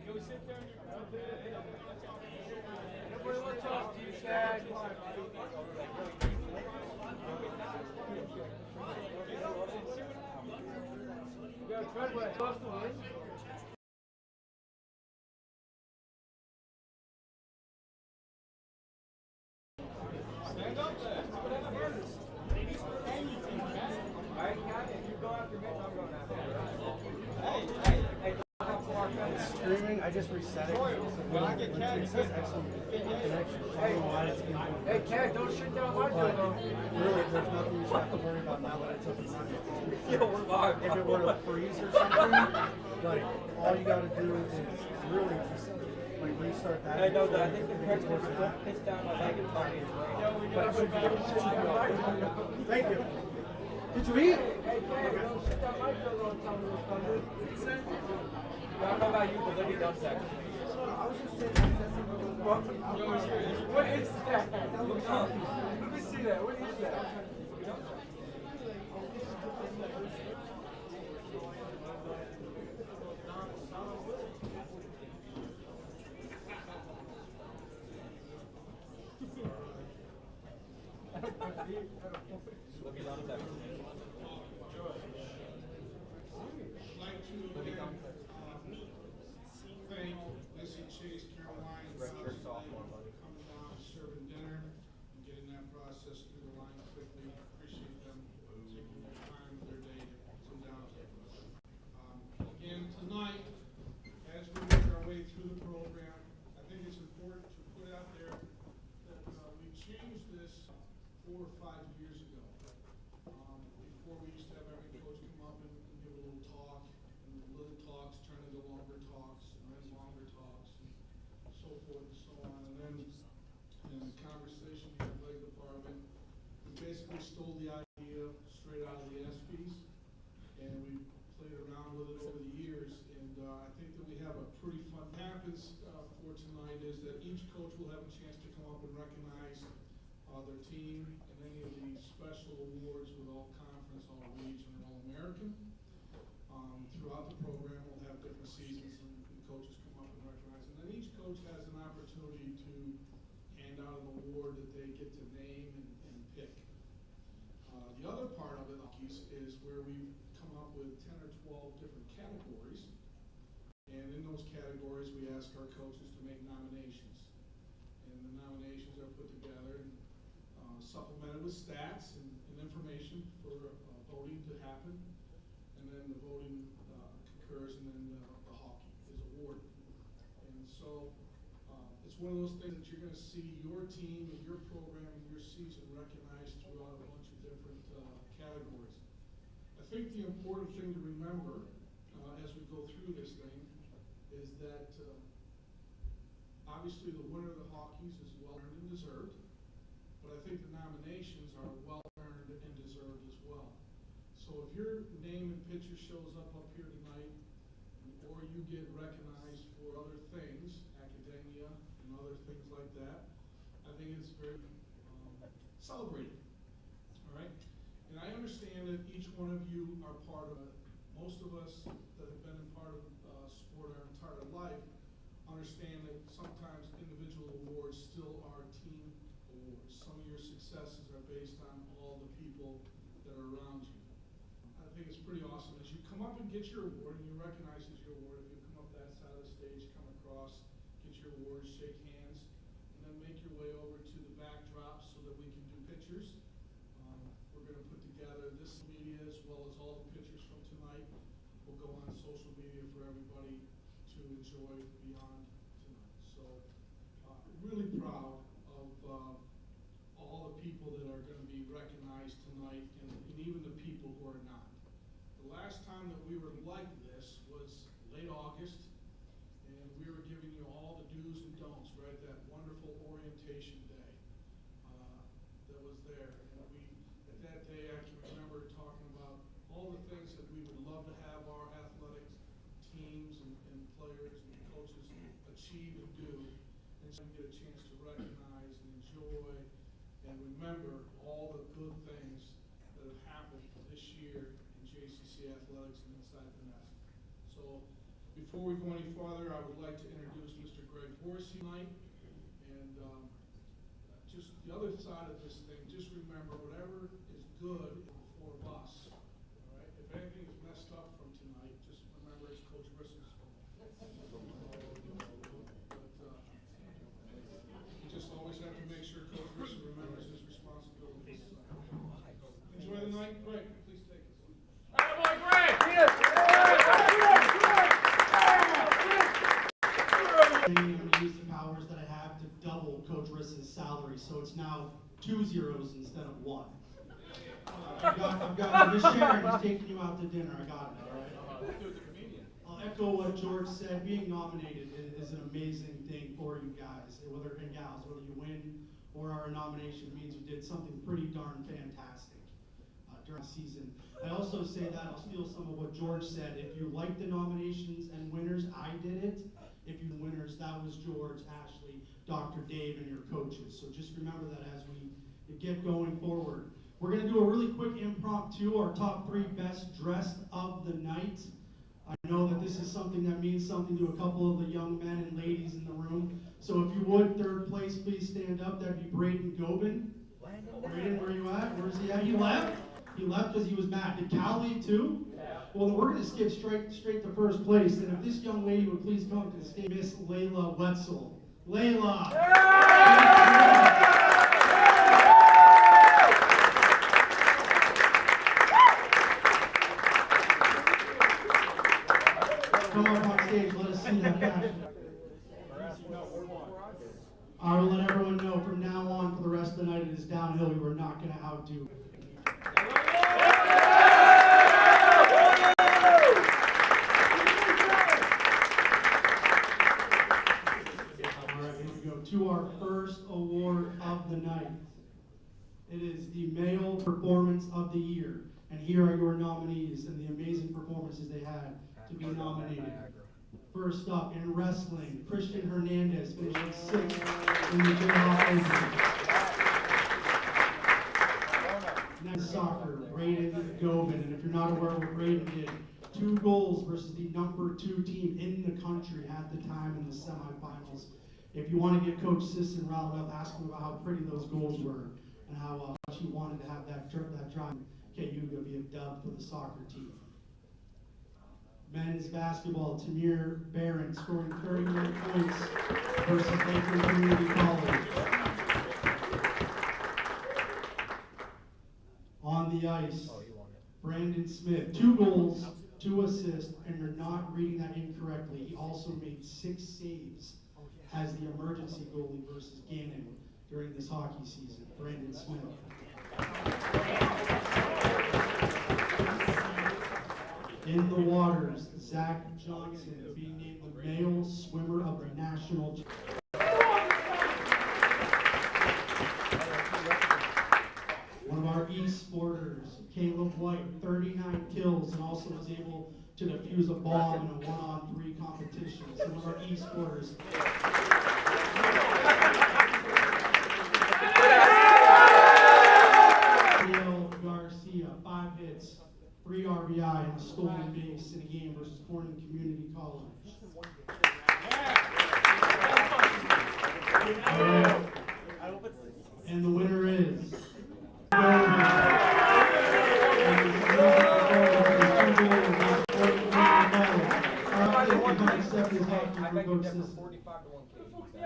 Go sit there. Nobody want to talk to you, Shaq. You got a treadway close to win. Stand up there. Alright, if you go after Mitch, I'm going after you. Hey. It's streaming. I just reset it. When I get cat, it says excellent connection. So I don't know why it's being Hey, Cat, don't shoot down my door, though. really, there's nothing you should have to worry about now that it's up and running. Yo, we're live. If it were to freeze or something, like all you got to do is really just like restart that. I know that. I think the correct one is pitch down my leg and tell me it's raining. But it should be. Thank you. Did you eat? Hey, Cat, don't shoot down my door, though, and tell me it's thunder. I don't know about you, but let me dump sex. I was just saying. What is that? Let me see that. What is that? Let me dump sex. Let me dump sex. Thank Missy Chase, Caroline, and Red shirt Sally sophomore, for buddy. coming down, serving dinner, and getting that process through the line quickly. Appreciate them taking their time of their day to come down to us. Again, tonight, as we make our way through the program, I think it's important to put out there that we changed this 4 or 5 years ago. Before we used to have every coach come up and give a little talk, and the little talks turn into longer talks, and then longer talks, and so forth and so on. And then in the conversation you had leg department, we basically stole the idea straight out of the ESPYs, and we played around with it over the years. And I think that we have a pretty fun. What happens for tonight is that each coach will have a chance to come up and recognize their team and any of the special awards with all conference, all region, and all American. Throughout the program, we'll have different seasons, and the coaches come up and recognize. And then each coach has an opportunity to hand out an award that they get to name and pick. The other part of it, Hawkies, is where we've come up with 10 or 12 different categories. And in those categories, we ask our coaches to make nominations. And the nominations are put together and supplemented with stats and information for voting to happen. And then the voting concurs, and then the Hawkie is awarded. And so it's one of those things that you're going to see your team and your program and your season recognized throughout a bunch of different categories. I think the important thing to remember as we go through this thing is that obviously the winner of the Hawkies is well earned and deserved, but I think the nominations are well earned and deserved as well. So if your name and picture shows up here tonight, or you get recognized for other things, academia and other things like that, I think it's very celebrated. All right? And I understand that each one of you are part of it. Most of us that have been in part of sport our entire life understand that sometimes individual awards still are team awards. Some of your successes are based on all the people that are around you. I think it's pretty awesome. As you come up and get your award, and you recognize as your award, if you come up that side of the stage, come across, get your award, shake hands, and then make your way over to the backdrop so that we can do pictures. We're going to put together this media as well as all the pictures from tonight. Will go on social media for everybody to enjoy beyond tonight. So really proud of all the people that are going to be recognized tonight, and even the people who are not. The last time that we were like this was late August, and we were giving you all the do's and don'ts, right? That wonderful orientation day that was there. And we, at that day, I can remember talking about all the things that we would love to have our athletic teams and players and coaches achieve and do, and so we get a chance to recognize and enjoy and remember all the good things that have happened this year in JCC athletics and inside the nest. So Before we go any farther, I would like to introduce Mr. Greg Horsey tonight. And just the other side of this thing, just remember, whatever is good is before us. All right? If anything is messed up from tonight, just remember it's Coach Briss's fault. We just always have to make sure Coach Briss remembers his responsibilities. Enjoy the night. Greg, please take it. I'm going to use the powers that I have to double Coach Riss's salary, so it's now 2 zeros instead of 1. I've got Miss Sharon is taking you out to dinner. I got it. All right. I'll echo what George said. Being nominated is an amazing thing for you guys, whether and gals, whether you win or our nomination means you did something pretty darn fantastic during the season. I also say that I'll steal some of what George said. If you like the nominations and winners, I did it. If you winners, that was George, Ashley, Dr. Dave, and your coaches. So just remember that as we get going forward. We're going to do a really quick impromptu, our top 3 best dressed of the night. I know that this is something that means something to a couple of the young men and ladies in the room. So if you would, 3rd place, please stand up. That'd be Braden Gobin. Braden, where are you at? Where's he at? He left? He left because he was mad. Did Cal leave too? Well, then we're going to skip straight to 1st place. And if this young lady would please come to the stage, Miss Layla Wetzel. Layla! Come up on stage, let us see that passion. I will let everyone know from now on for the rest of the night it is downhill. You are not going to outdo. To our first award of the night. It is the Male Performance of the Year. And here are your nominees and the amazing performances they had to be nominated. First up, in wrestling, Christian Hernandez finishing 6th in the Hawkies. Next, soccer, Braden Gobin. And if you're not aware of what Braden did, 2 goals versus the number 2 team in the country at the time in the semifinals. If you want to get Coach Sisson riled up, ask him about how pretty those goals were and how much he wanted to have that drive. KU to be a dub for the soccer team. Men's basketball, Tamir Barron scoring 31 points versus Lakeland Community College. On the ice, Brandon Smith, 2 goals, 2 assists, and you're not reading that incorrectly. He also made 6 saves as the emergency goalie versus Gannon during this hockey season. Brandon Smith. In the waters, Zach Johnson being named the male swimmer of the national. One of our e-sporters, Caleb White, 39 kills and also was able to defuse a bomb in a 1-on-3 competition. So one of our e-sporters. Garcia, 5 hits, 3 RBI, and a stolen base in a game versus Corning Community College. And the winner is I beg you differ 45 to 1 K.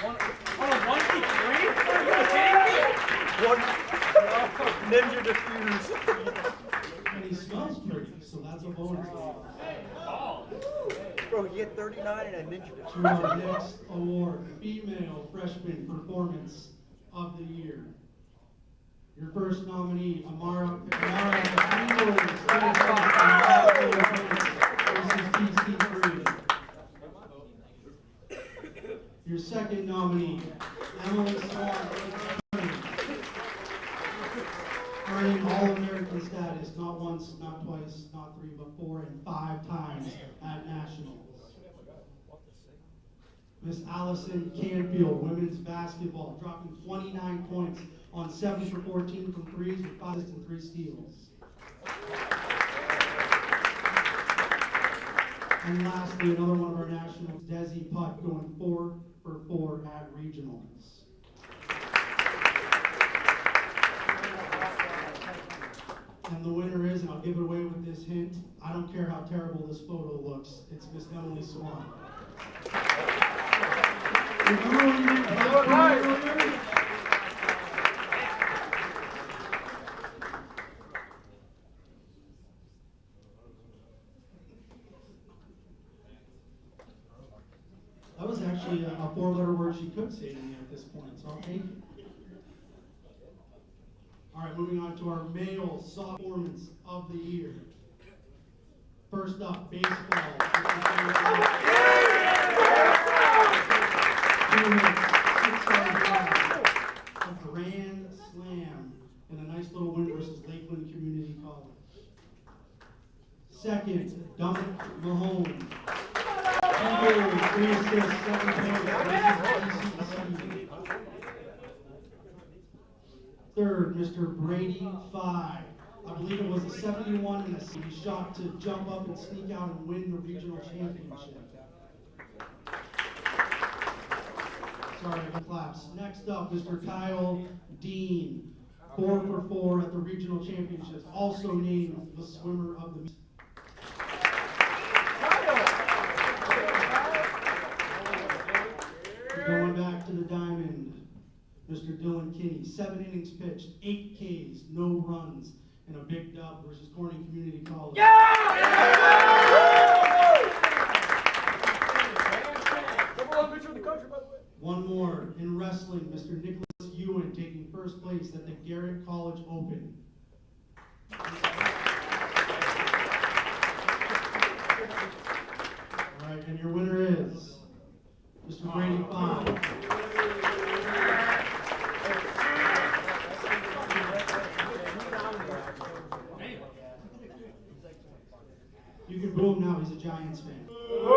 On a 1v3? Are you kidding me? Ninja diffuse. And he smells pretty, so that's a bonus. Bro, you get 39 and a ninja diffuse. To our next award, Female Freshman Performance of the Year. Your first nominee, Amara versus TC3. Your second nominee, Emily Swan, earning All-American status not once, not twice, not 3, but 4 and 5 times at Nationals. Miss Allison Canfield, women's basketball, dropping 29 points on 7 for 14 from 3s with 5 assists and 3 steals. And lastly, another one of our nationals, Desi Putt, going 4 for 4 at regionals. And the winner is, and I'll give it away with this hint, I don't care how terrible this photo looks, it's Miss Emily Swan. Remember when you didn't clap for me earlier? That was actually a 4-letter word she could say to me at this point, so I'll take it. All right, moving on to our male soft performance of the year. First up, baseball. A grand slam and a nice little win versus Lakeland Community College. Second, Dominic Mahone. 2 goals, 3 assists, 7 points versus DCC. Third, Mr. Brady 5. I believe it was a 71 and a shot to jump up and sneak out and win the regional championship. Sorry, no claps. Next up, Mr. Kyle Dean, 4 for 4 at the regional championships, also named the swimmer of the. Going back to the diamond, Mr. Dylan Kinney, 7 innings pitched, 8 Ks, no runs, and a big dub versus Corning Community College. One more, in wrestling, Mr. Nicholas Ewan taking first place at the Garrett College Open. All right, and your winner is Mr. Brady 5. You can boo him now, he's a Giants fan. Woo!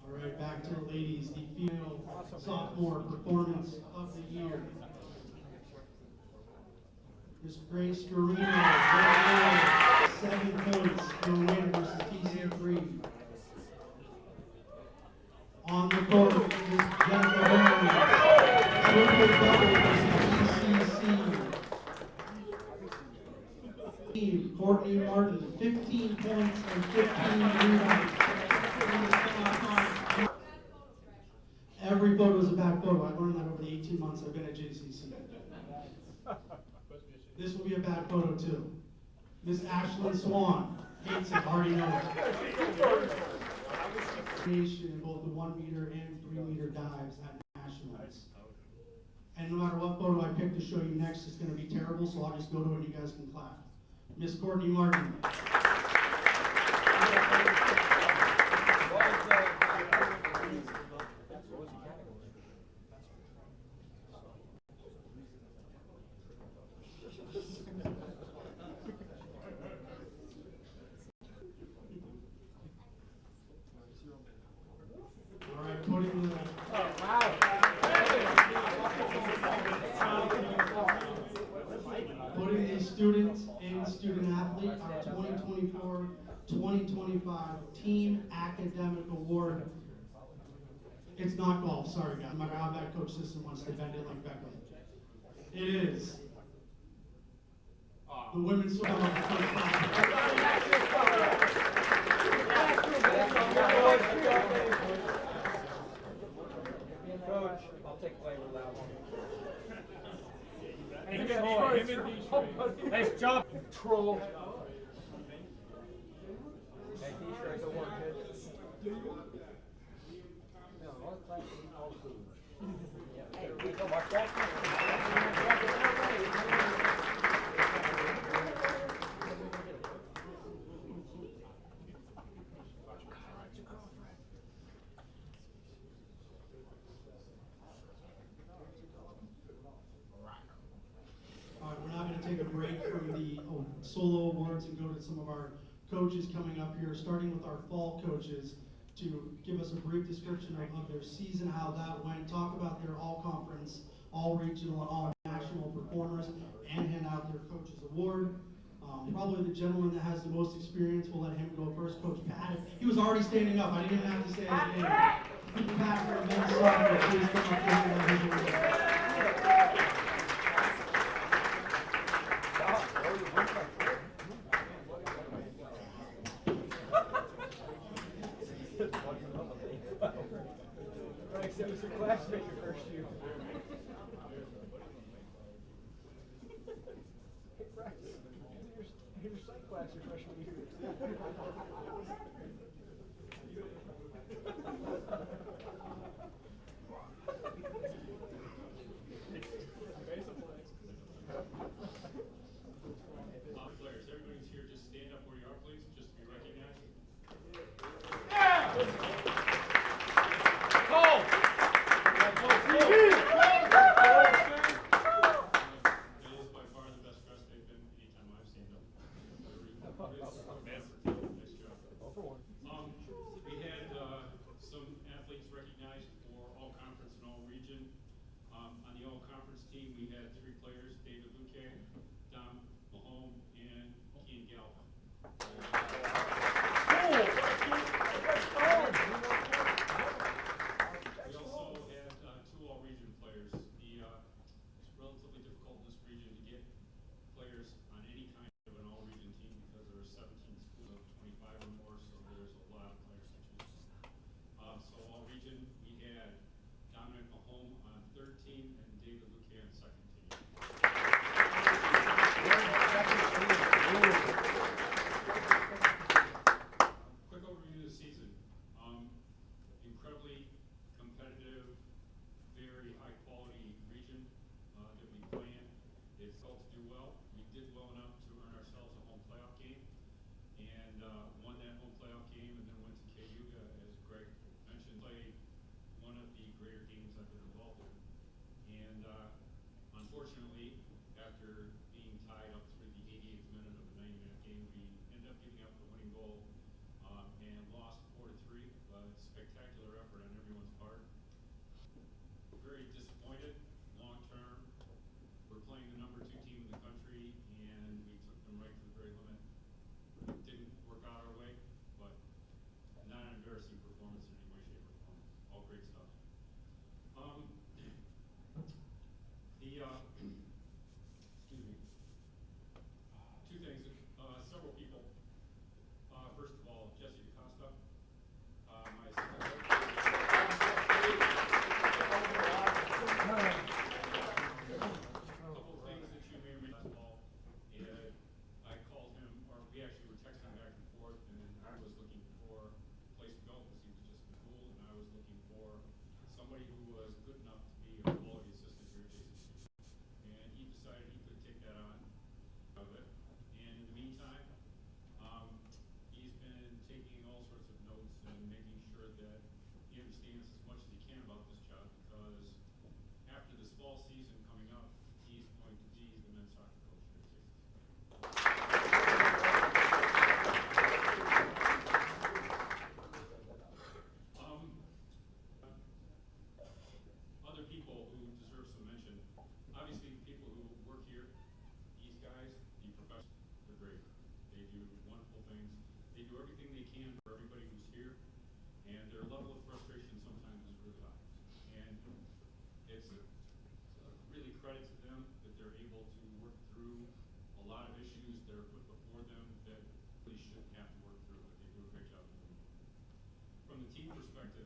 All right, back to the ladies, the female sophomore performance of the year. Miss Grace Garino, 7 points in a win versus TC3. On the court, Miss Jennifer Holmes, triple double versus TCC. Courtney Martin, 15 points and 15 rebounds. Every photo is a bad photo. I learned that over the 18 months I've been at JCC. This will be a bad photo too. Miss Ashlyn Swan, hates it, already know it. In both the 1 meter and 3 meter dives at nationals. And no matter what photo I pick to show you next, it's going to be terrible, so I'll just go to it and you guys can clap. Miss Courtney Martin. All right, putting the student and student athlete, our 2024-2025 Team Academic Award. It's not golf, sorry guys. My bad coach system wants to bend it like Beckham. It is the women's swim. Coach, I'll take away with that one. Nice job, troll. Hey, t-shirt, don't work, kids. Hey, we go watch that. We're now going to take a break from the solo awards and go to some of our coaches coming up here, starting with our fall coaches. to give us a brief description of their season, how that went, talk about their all-conference, all-regional, and all-national performers, and hand out their coach's award. Probably the gentleman that has the most experience, we'll let him go first. Coach Pat. He was already standing up. I didn't even have to say his name. Coach Pat from men's soccer, please come up here and hand his award. It was your classmate your first year. Hey, Bryce, your psych class your freshman year. Players, everybody's here, just stand up where you are, please, just to be recognized. It is by far the best dressed they've been anytime I've seen them. Nice job. We had some athletes recognized for all conference and all region. On the all conference team, we had 3 players: David Luque, Dom Mahome, and Ian Galvin. We also had 2 all-region players. It's relatively difficult in this region to get players on any kind of an all-region team because there are 17 schools of 25 or more, so there's a lot of players to choose from. So all-region, we had Dominic Mahome on 3rd team and David Luque on 2nd team. Quick overview of the season. Incredibly competitive, very high quality region that we play in. It's felt to do well. We did well enough to earn ourselves a home playoff game and won that home playoff game, and then went to Cayuga, as Greg mentioned, played one of the greater games I've been involved in. And unfortunately, after being tied up through the 88th minute of a 90-minute game, we ended up giving up the winning goal and lost 4-3. Spectacular effort on everyone's part. Very disappointed long term. We're playing the number 2 team in the country, and we took them right to the very limit. It didn't work out our way, but not an embarrassing performance in any way, shape, or form. All great stuff. Excuse me. 2 things. Several people. First of all, Jesse DaCosta, my assistant coach. Couple things that you may remember last fall. I called him, or we actually were texting back and forth, and I was looking for a place to go because he was just in school, and I was looking for somebody who was good enough to be a quality assistant here at JCC. And he decided he could take that on of it. And in the meantime, he's been taking all sorts of notes and making sure that he understands as much as he can about this job, because after this fall season coming up, he's going to be the men's soccer coach here at Other people who deserve some mention. Obviously, the people who work here, these guys, the professionals, they're great. They do wonderful things. They do everything they can for everybody who's here, and their level of frustration sometimes is really high. And it's really credit to them that they're able to work through a lot of issues that are put before them that really shouldn't have to work through, but they do a great job of doing it. From the team perspective,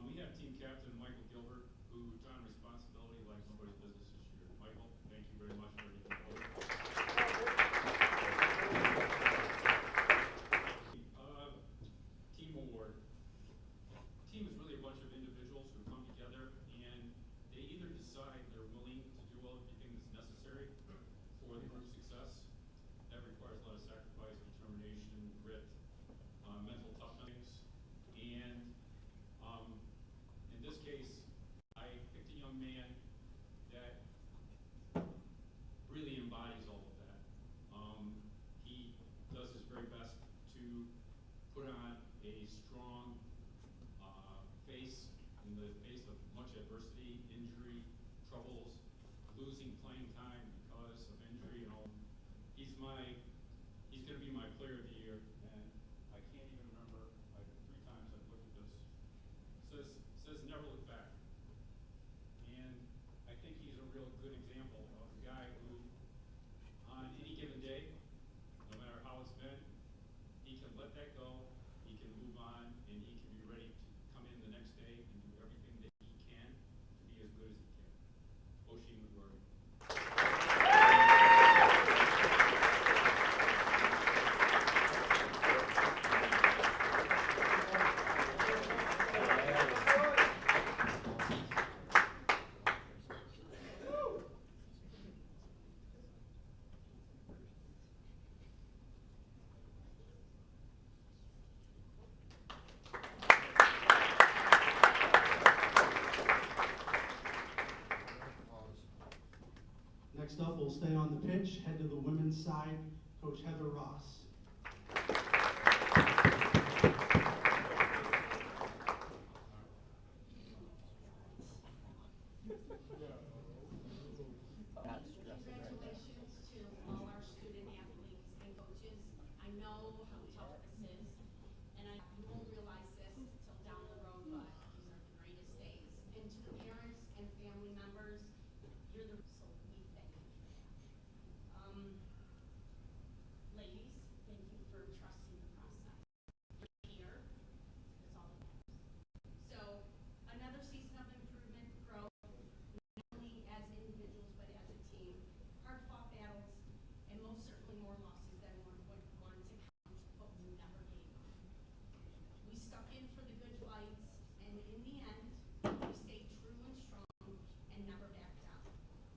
we have team captain Michael Gilbert, who took on responsibility like nobody's business this year. Michael, thank you very much for everything you do. Team award. Team is really a bunch of individuals who come together, and they either decide they're willing to do everything that's necessary for the group's success. That requires a lot of sacrifice, determination, grit, mental toughness, and in this case, I picked a young man that really strong face in the face of much adversity, injury, troubles, losing playing time because of injury and all. He's going to be my player of the year, and I can't even remember, like 3 times I've looked at this. Says never look back. And I think he's a real good example of a guy who, on any given day, no matter how it's been, he can let that go, he can move on, and he can be ready to come in the next day and do everything that he can to be as good as he can. Oshie McGrory. Next up, we'll stay on the pitch, head to the women's side, Coach Heather Ross. Congratulations to all our student athletes and coaches. I know how tough this is, and you won't realize this until down the road, but these are the greatest days. And to the parents and family members, you're the so we thank you for that. Ladies, thank you for trusting the process. You're here. That's all that matters. So another season of improvement, growth, not only as individuals but as a team. Hard-fought battles, and most certainly more losses than one would want to count, but we never gave up. We stuck in for the good fights, and in the end, we stayed true and strong and never backed down.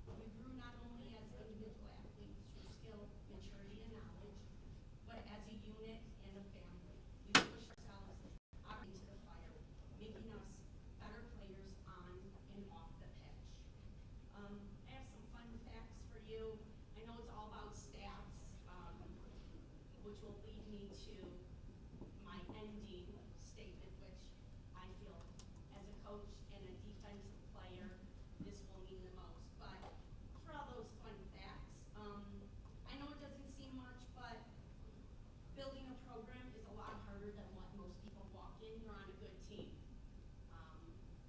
We grew not only as individual athletes through skill, maturity, and knowledge, but as a unit and a family. We pushed ourselves out into the fire, making us better players on and off the pitch. I have some fun facts for you. I know it's all about stats, which will lead me to my ending statement, which I feel as a coach and a defensive player, this will mean the most. But for all those fun facts, I know it doesn't seem much, but building a program is a lot harder than what most people walk in. You're on a good team.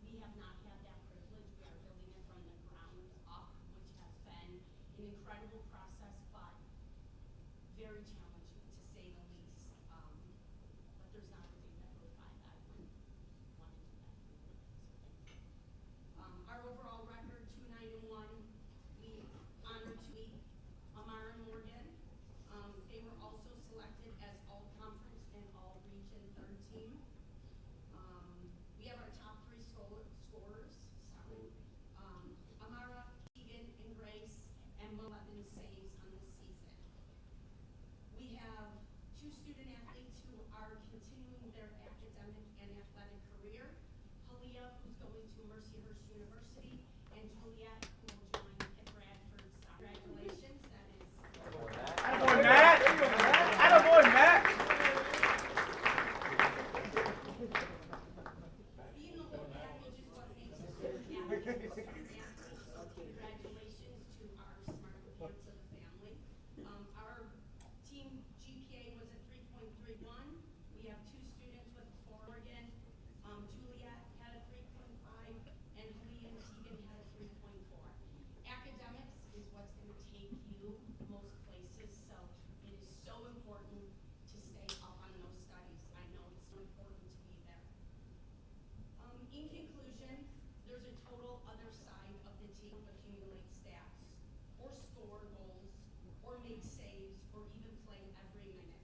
We have not had that privilege. We are building it from the ground up, which has been an incredible process, but very challenging to say the least. But there's not a day that goes by that I wouldn't want to do that. So thank you. Our overall record, 2-9-1. We honored Amara and Morgan. They were also selected as all-conference and all-region third team. We have our top 3 scorers. Amara, Keegan, and Grace, and 11 saves on the season. We have 2 student athletes who are continuing their academic and athletic career. Halia, who's going to Mercyhurst University, and Juliet, who will join at Bradford. Congratulations, that is. Attaboy, Matt! Attaboy, Matt! Being the whole package is what makes us student athletes. Congratulations to our smart kids of the family. Our team GPA was at 3.31. We have 2 students with a 4 again. Juliet had a 3.5, and Lee and Tegan had a 3.4. Academics is what's going to take you most places, so it is so important to stay up on those studies. I know it's so important to be there. In conclusion, there's a total other side of the team who accumulate stats, or score goals, or make saves, or even play every minute.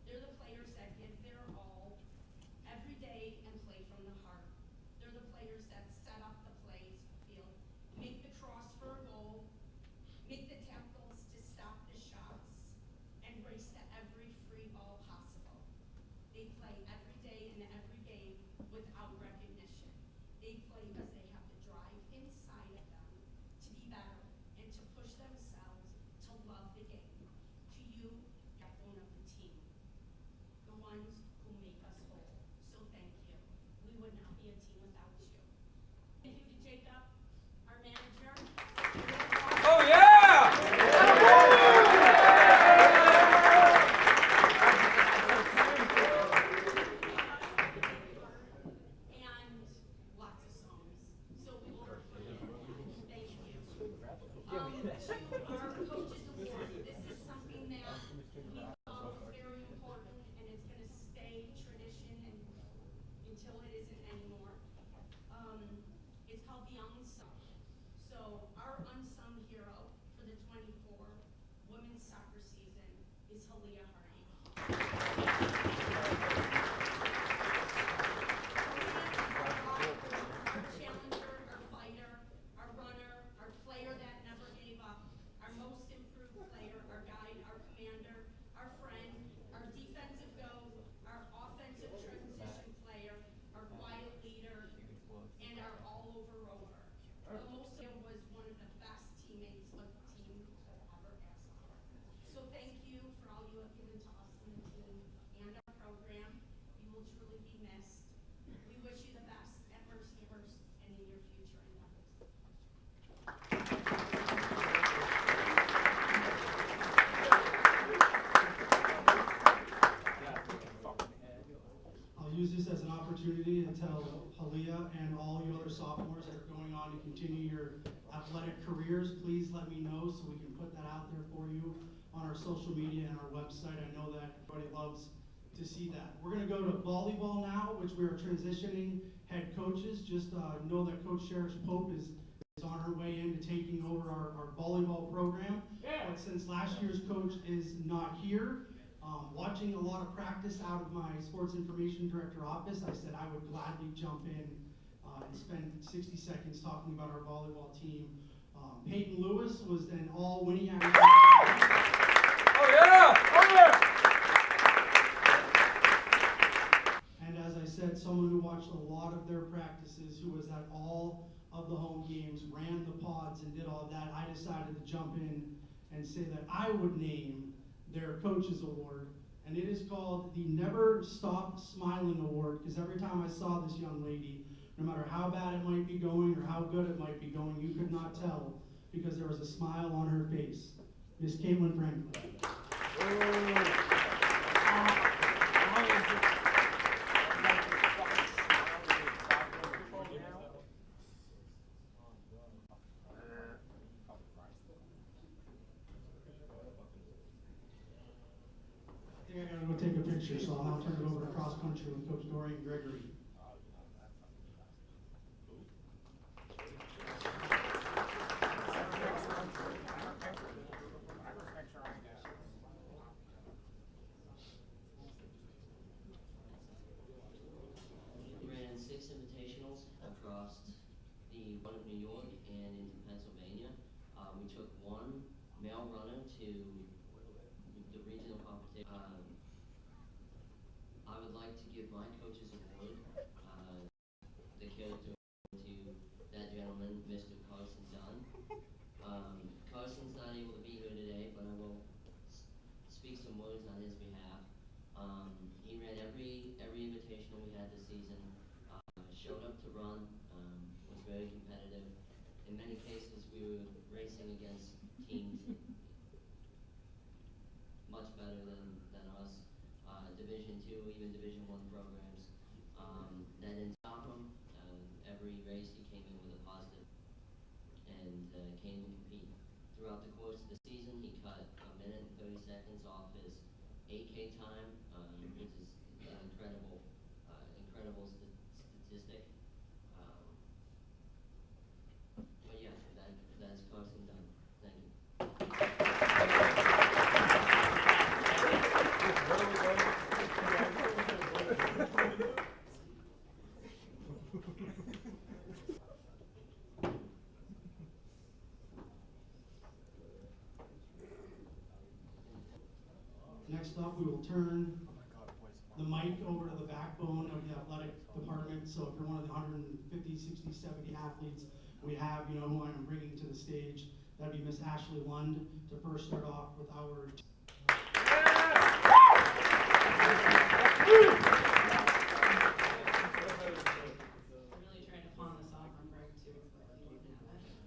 They're the players that give their all every day and play from the heart. They're the players that set up the plays, field, make the cross for a goal, make the tackles to stop the shots, and race to every free ball possible. They play every day and every game without recognition. They play because they have the drive inside of them to be better and to push themselves to love the game. To you, backbone of the team, the ones who make us whole. So until it isn't anymore. It's called the Unsung. So our unsung hero for the 24 women's soccer season is Halia Hardy. Our challenger, our fighter, our runner, our player that never gave up, our most improved player, our guide, our commander, our friend, our defensive goat, our offensive transition player, our quiet leader, and our all-over rover. But most of it was one of the best teammates a team could ever ask for. So thank you for all you have given to us and the team and our program. You will truly be missed. We wish you the best at Mercyhurst and in your future endeavors. I'll use this as an opportunity to tell Halia and all you other sophomores that are going on to continue your athletic careers, please let me know so we can put that out there for you on our social media and our website. I know that everybody loves to see that. We're going to go to volleyball now, which we are transitioning head coaches. Just know that Coach Sheriff Pope is on her way into taking over our volleyball program. Yeah. But since last year's coach is not here, watching a lot of practice out of my sports information director office, I said I would gladly jump in and spend 60 seconds talking about our volleyball team. Peyton Lewis was an all-winning average. Oh yeah! Oh yeah! And as I said, someone who watched a lot of their practices, who was at all of the home games, ran the pods and did all of that, I decided to jump in and say that I would name their coaches award, and it is called the Never Stop Smiling Award, because every time I saw this young lady, no matter how bad it might be going or how good it might be going, you could not tell because there was a smile on her face. Miss Caitlin Franklin. I think I gotta go take a picture, so I'll now turn it over to cross country with Coach Dorian Gregory. We ran 6 invitationals across the one of New York and into Pennsylvania. We took one male runner to the regional competition. I would like to give my coach's award, the character to that gentleman, Mr. Carson Dunn. Carson's not able to be here today, but I will speak some words on his behalf. He ran every invitational we had this season, showed up to run, was very competitive. In many cases, we were racing against teams much better than us, Division II, even Division I programs. That didn't stop him. Every race he came in with a positive and came to compete. Throughout the course of the season, he cut 1 minute and 30 seconds off his 8K time, which is an incredible statistic. But yeah, that's Carson Dunn. Thank you. Next up, we will turn the mic over to the backbone of the athletic department. So if you're one of the 150, 60, 70 athletes we have, you know who I'm bringing to the stage. That'd be Miss Ashley Lund to first start off with our... Really trying to pawn this off on Greg too, but he wouldn't have it.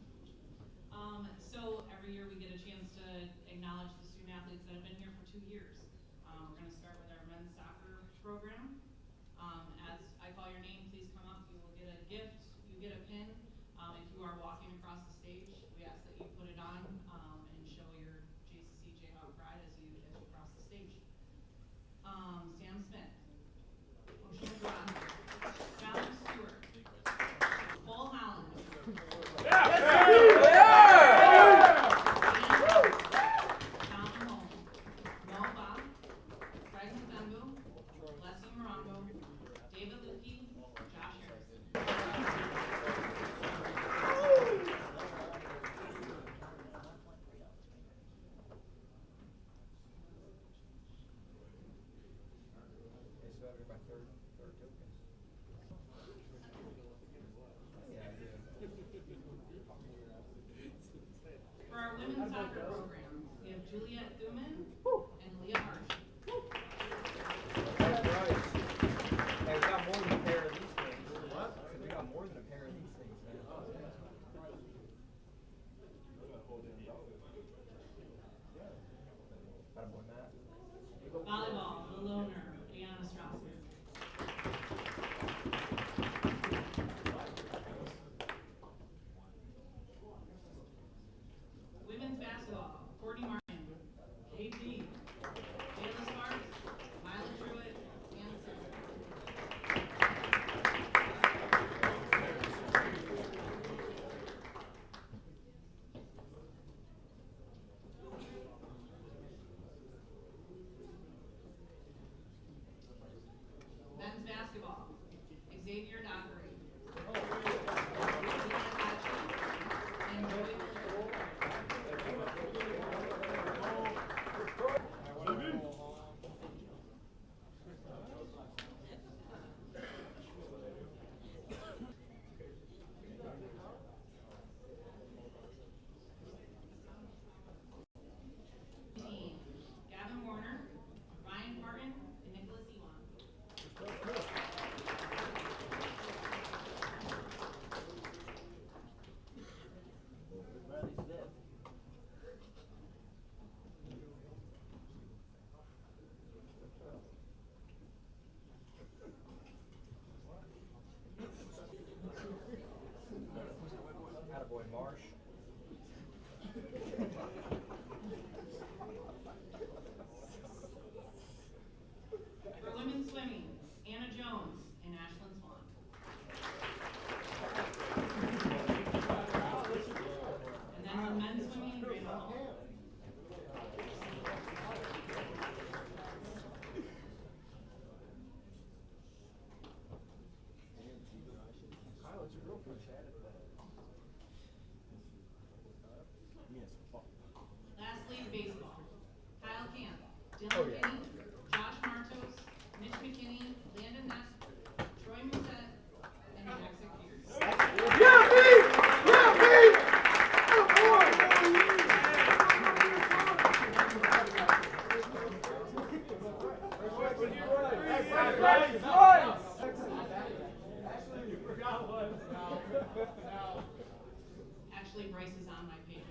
So every year we get a chance to acknowledge the student athletes that have been here for 2 years. We're going to start with our men's soccer program. As I call your name, please come up. You will get a gift. You get a pin. If you are walking across the stage, we ask that you put it on and show your JCC Jayhawk pride as you cross the stage. Sam Smith. Motion to draw. Volleyball, the loner, Brianna Strassman. Women's basketball, Courtney Martin, KP, Jayla Sparks, Mila Truitt, Hannah Simpson. Men's basketball, Xavier Dockery, and Joey team, Gavin Warner, Ryan Martin, and Nicholas Ewan. Attaboy Marsh. For women's swimming, Anna Jones and Ashlyn Swan. And then for men's swimming, Randall Hall. Lastly, baseball. Kyle Camp, Dylan Finney, Josh Martos, Mitch McKinney, Landon Ness, Troy Musette, and Jackson Pierce. Actually, Bryce is on my page.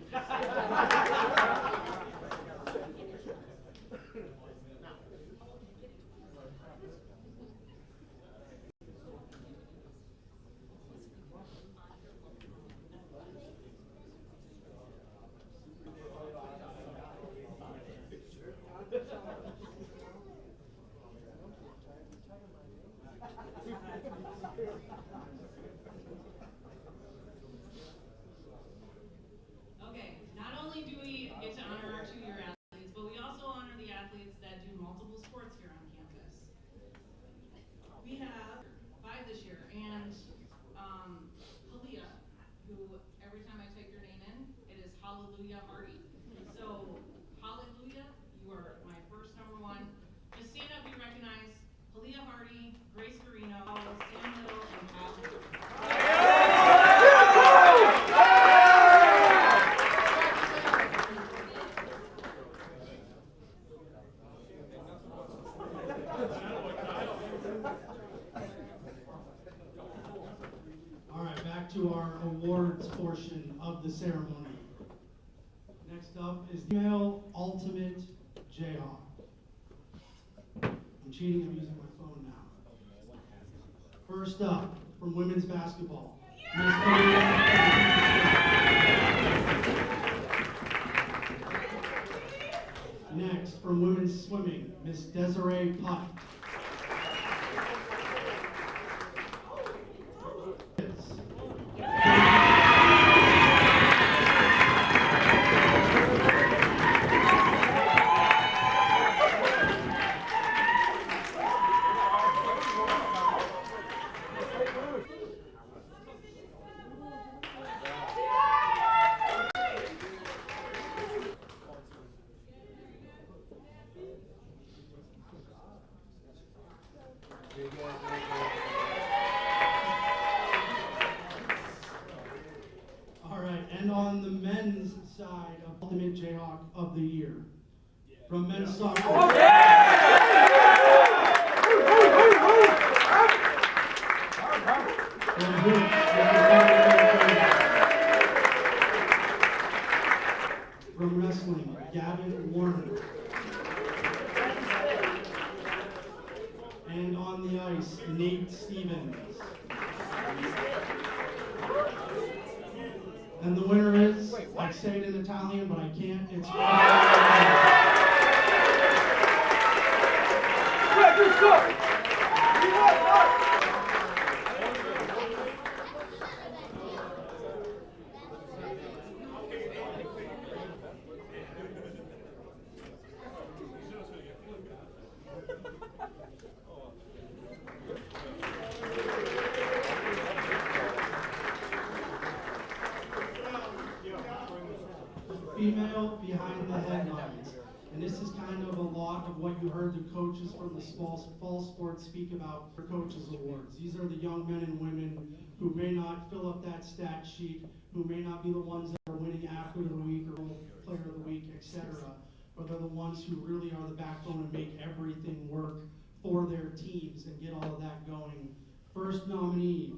Okay, not only do we get to honor our 2-year athletes, but we also honor the athletes that do multiple sports here on campus. We have 5 this year, and Halia, who every time I type your name in, it is Hallelujah Hardy. So, Hallelujah, you are my first number 1. Just stand up, be recognized. Halia Hardy, Grace Garino, Sam Little, and Kyle Hoover. All right, back to our awards portion of the ceremony. Next up is the Male Ultimate Jayhawk. I'm cheating, I'm using my phone now. First up, from women's basketball, Miss Next, from women's swimming, Miss Desiree Putt. All right, and on the men's side of Ultimate Jayhawk of the Year, from men's soccer. From Hoops, Gavin Warner. And on the ice, Nate Stevens. And the winner is, I'd say it in Italian, but I can't. It's female behind the headlines. And this is kind of a lot of what you heard the coaches from the fall sports speak about for Coaches Awards. These are the young men and women who may not fill up that stat sheet, who may not be the ones that are winning Athlete of the Week or Player of the Week, etc. But they're the ones who really are the backbone and make everything work for their teams and get all of that going. First nominee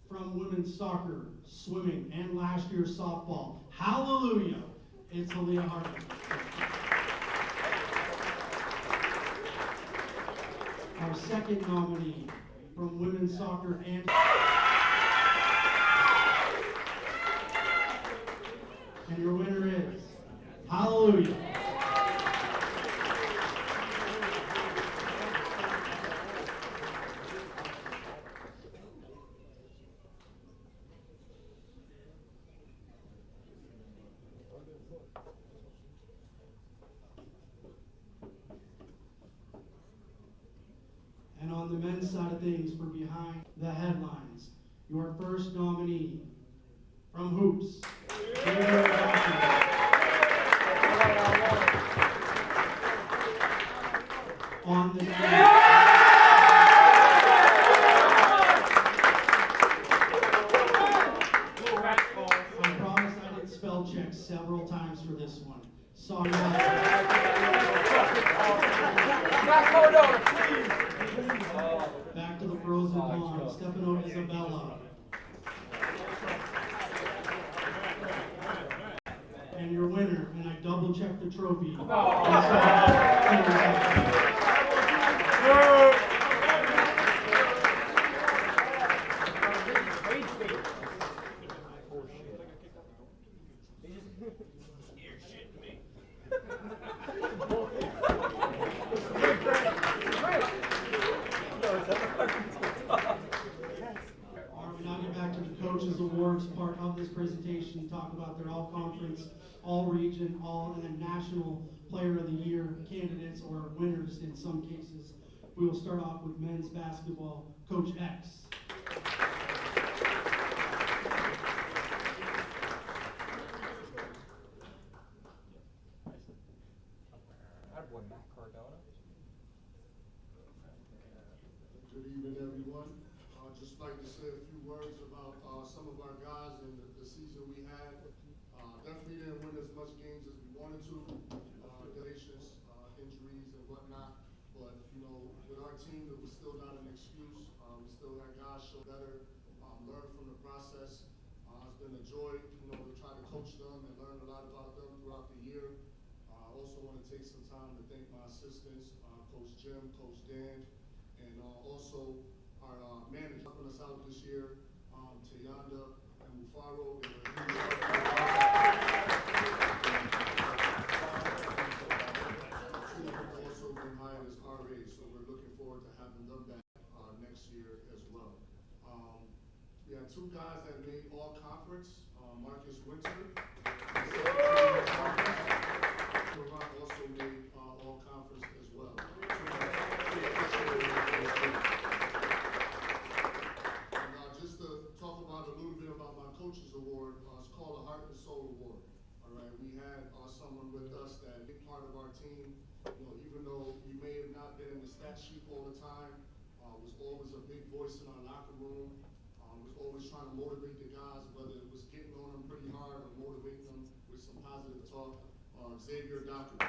from women's soccer, swimming, and last year's softball. Hallelujah! It's Aaliyah Hartman. Our second nominee from women's soccer and your winner is Hallelujah. And on the men's side of things, for behind the headlines, your first nominee from Hoops. On the I promise I did spell check several times for this one. Sorry. Back to the frozen pond, Stefano Isabella. And your winner, and I double checked the trophy. Coaches Awards part of this presentation, talk about their all-conference, all-region, and then national player of the year candidates or winners in some cases. We will start off with men's basketball, Coach X. Good evening, everyone. I'd just like to say a few words about some of our guys and the season we had. Definitely didn't win as much games as we wanted to. Delations, injuries, and whatnot. But you know, with our team, it was still not an excuse. We still had guys show better, learn from the process. It's been a joy, you know, to try to coach them and learn a lot about them throughout the year. I also want to take some time to thank my assistants, Coach Jim, Coach Dan, and also our manager helping us out this year, Tayanda and Mufaro. Also been hired as RAs, so we're looking forward to having them back next year as well. We had two guys that made all conference, Marcus Winter. Also made all conference as well. Just to talk about a little bit about my Coaches Award, it's called a Heart and Soul Award. All right, we had someone with us that big part of our team. You know, even though you may have not been in the stat sheet all the time, was always a big voice in our locker room. Was always trying to motivate the guys, whether it was getting on them pretty hard or motivating them with some positive talk. Xavier Doctor.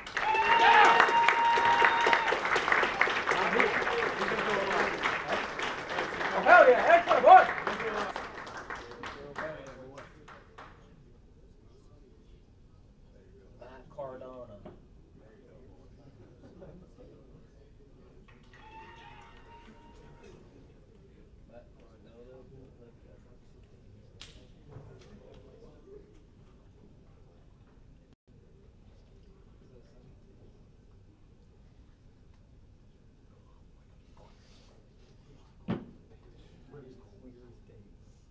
Oh, hell yeah, excellent work! Matt Cardona.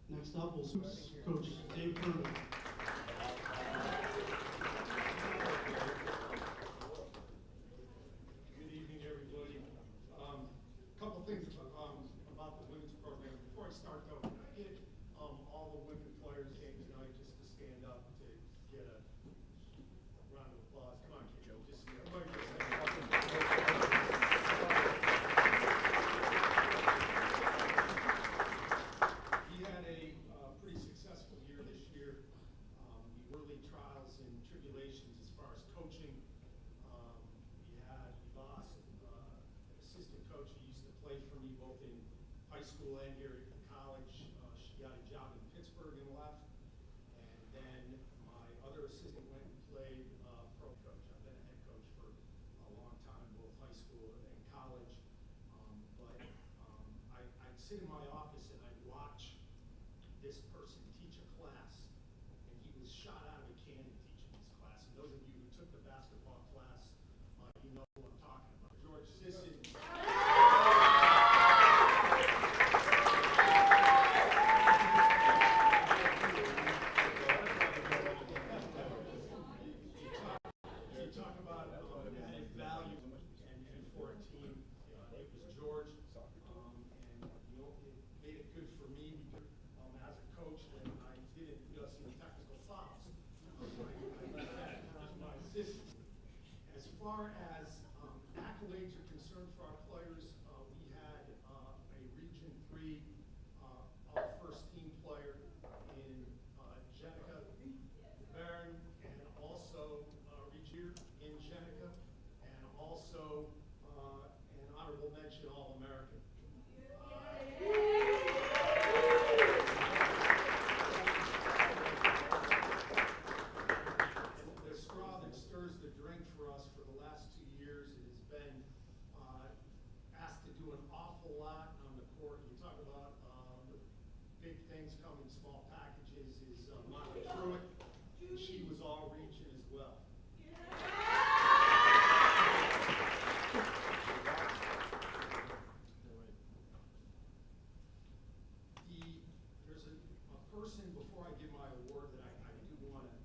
Next up will Coach Dave Kerman. Good evening, everybody. Couple things about the women's program. Before I start, though, can I get all the women players came tonight just to stand up to get a round of applause? Come on, kid. Just everybody just stand up. He had a pretty successful year this year. The early trials and tribulations as far as coaching. We lost an assistant coach who used to play for me both in high school and here at college. She got a job in Pittsburgh and left. And then my other assistant went and played pro coach. I've been a head coach for a long time, both high school and college. I'd sit in my office and I'd watch this person teach a class, and he was shot out of a cannon teaching this class. And those of you who took the basketball class, you know who I'm talking about. George Sisson. You talk about added value and for a team. It was George, and you know, it made it good for me because as a coach, when I didn't do some technical fouls, my assistant. As far as accolades are concerned for our players, we had a Region 3 all-first team player in Jenica Barron, and also Region in Jenica, and also an honorable mention All-American. The straw that stirs the drink for us for the last 2 years has been asked to do an awful lot on the court. You talk about big things come in small packages. Is Monica Truitt. She was all region as well. There's a person, before I give my award, that I do want to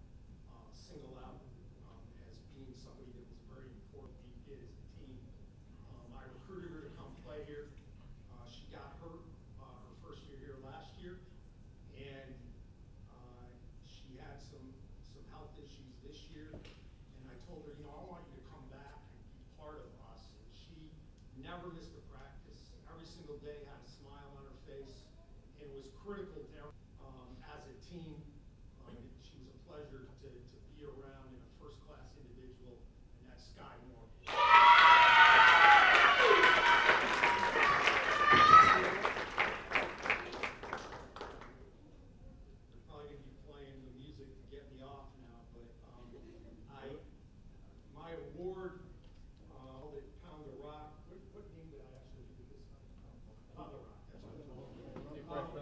single out as being somebody that was very important to me as a team. I recruited her to come play here. She got hurt her first year here last year, and she had some health issues this year. And I told her, you know, I want you to come back and be part of us. And she never missed a practice. Every single day had a smile on her face, and was critical to as a team. She was a pleasure to be around, and a first-class individual, and that's Sky Moore. They're probably going to be playing the music to get me off now, but my award, that Pound the Rock. What name did I actually give this time? Pound the Rock. That's what it's called.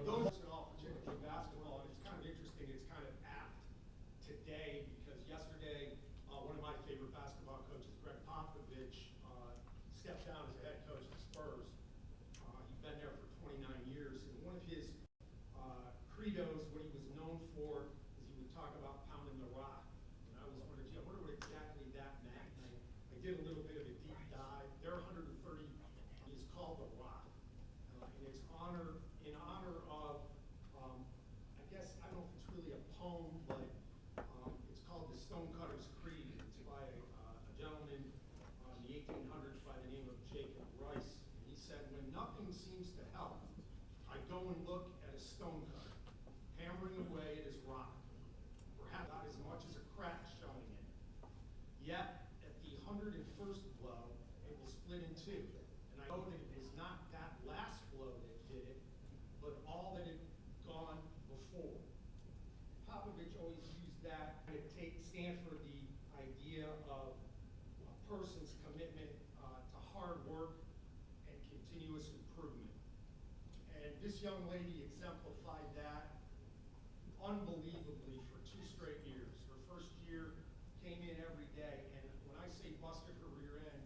Those are all particularly basketball, and it's kind of interesting. It's kind of apt today because yesterday, one of my favorite basketball coaches, Greg Popovich, stepped down as a head coach at Spurs. He'd been there for 29 years, and one of his credos, what he was known for, is he would talk about pounding the rock. And I was wondering, gee, I wonder what exactly that meant. And I did a little bit of a deep dive. There are 130. It's called the Rock, and it's in honor of, I guess, I don't know if it's really a poem, but it's called the Stonecutter's Creed. It's by a gentleman in the 1800s by the name of Jacob Rice. And he said, when nothing seems to help, I go and look at a stonecutter, hammering away at his rock, perhaps not as much as a crack showing in it. Yet, at the 101st blow, it will split in two. And I know that it was not that last blow that did it, but all that had gone before. Popovich always used that to stand for the idea of a person's commitment to hard work and continuous improvement. And this young lady exemplified that unbelievably for 2 straight years. Her first year came in every day, and when I say busted her rear end,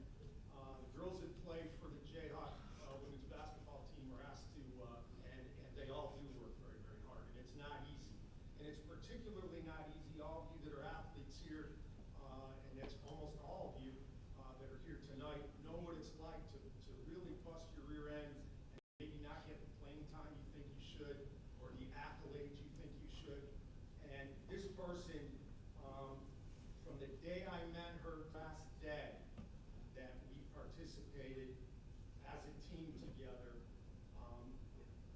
the girls that play for the Jayhawk women's basketball team were asked to, and they all do work very, very hard. particularly not easy. All of you that are athletes here, and that's almost all of you that are here tonight, know what it's like to really bust your rear end and maybe not get the playing time you think you should, or the accolades you think you should. And this person, from the day I met her last day, that we participated as a team together,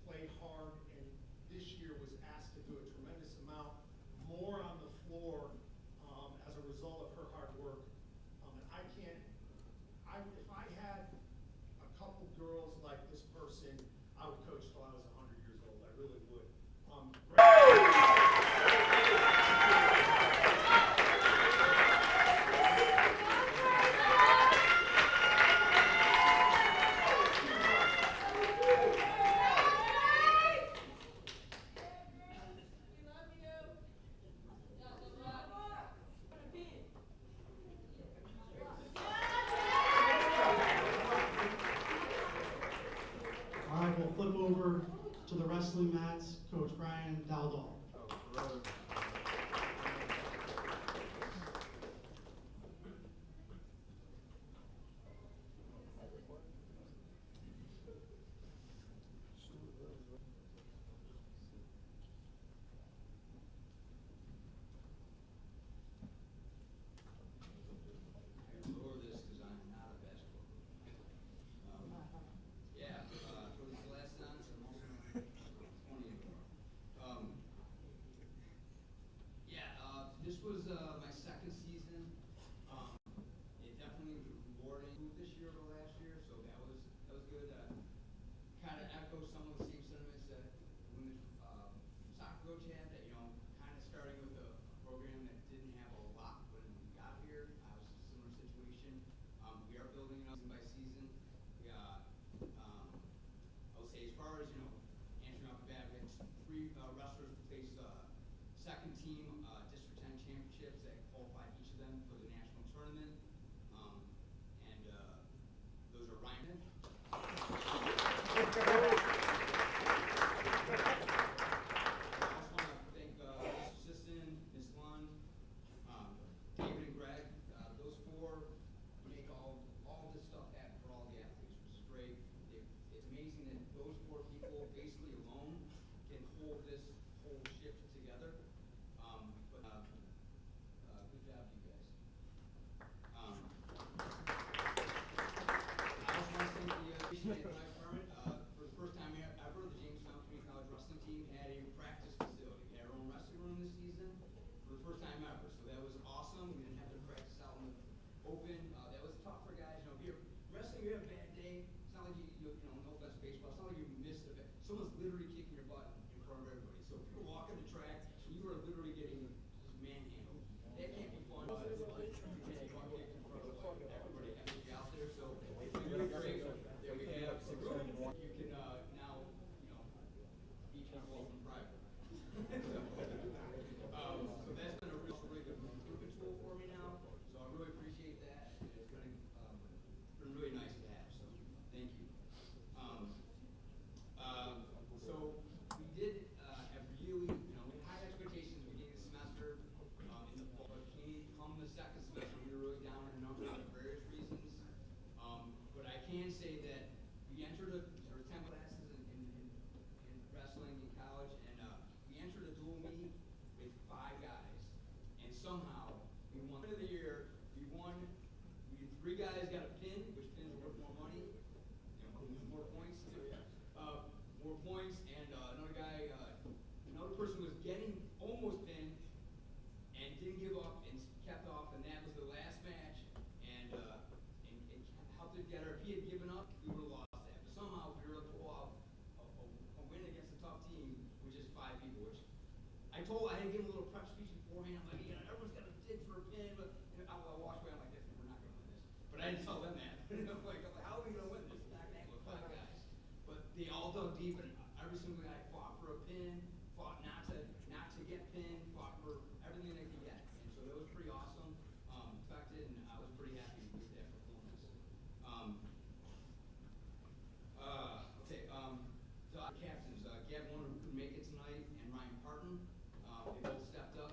played hard, and this year was asked to do a tremendous amount more on the floor as a result of her hard work. And if I had a couple girls like this person, I would coach till I was 100 years old. I really would. All right, we'll flip over to the wrestling mats. Coach Brian Dowdall. Lower this because I'm not a basketball coach. For this last dance, I'm also 20 ago. This was my second season. It definitely was rewarding this year over last year, so that was good. Kind of echo some of the same sentiments that when the soccer coach had. That kind of starting with a program that didn't have a lot when we got here. I was in a similar situation. We are building it up season by season. I would say as far as answering off the bat, we had 3 wrestlers who placed second team District 10 championships that qualified each of them for the national tournament. Those are Ryan. I also want to thank Mr. Sisson, Ms. Lund, David and Greg. Those 4 make all this stuff happen for all the athletes, which is great. It's amazing that those 4 people basically alone can hold this whole ship together. Good job, you guys. I also want to thank the athletic department. For the first time ever, the Jamestown Community College wrestling team had a practice facility. We had our own wrestling room this season for the first time ever. So that was awesome. We didn't have to practice out in the open. That was tough for guys. If you're wrestling, you have a bad day. It's not like no offense baseball. It's not like you missed a bet. Someone's literally kicking your butt in front of everybody. So if you're walking the track and you are literally getting just manhandled, that can't be fun. You can't butt kicked in front of everybody out there. So it's been really great that we have some room. You can now beat people up in private. So that's been a really good improvement tool for me now. So I really appreciate that. It's been really nice to have. So thank you. So we did have really, high expectations beginning of the semester in the fall. But come the second semester, we were really down in numbers for various reasons. But I can say that we entered our 10 classes in wrestling in college, and we entered a dual meet with 5 guys, and somehow we won. At the end of the year, we won. 3 guys got a pin, which pins are worth more money, more points. More points, and another person was almost pinned, and didn't give up and kept off, and that was the last match, and helped it get her. If he had given up, we would have lost that. But somehow we were able to pull out a win against a tough team with just 5 people, which I had to give him a little prep speech beforehand. I'm like, everyone's got to dig for a pin, but I walked away. I'm like, we're not going to win this. But I didn't tell them that. I'm like, how are we going to win this? Not going to with 5 guys. But they all dug deep, and every single guy fought for a pin, fought not to get pinned, fought for everything they could get. And so that was pretty awesome. Affected, and I was pretty happy with that performance. So our captains, Gab Warner, who couldn't make it tonight, and Ryan Parton, they both stepped up.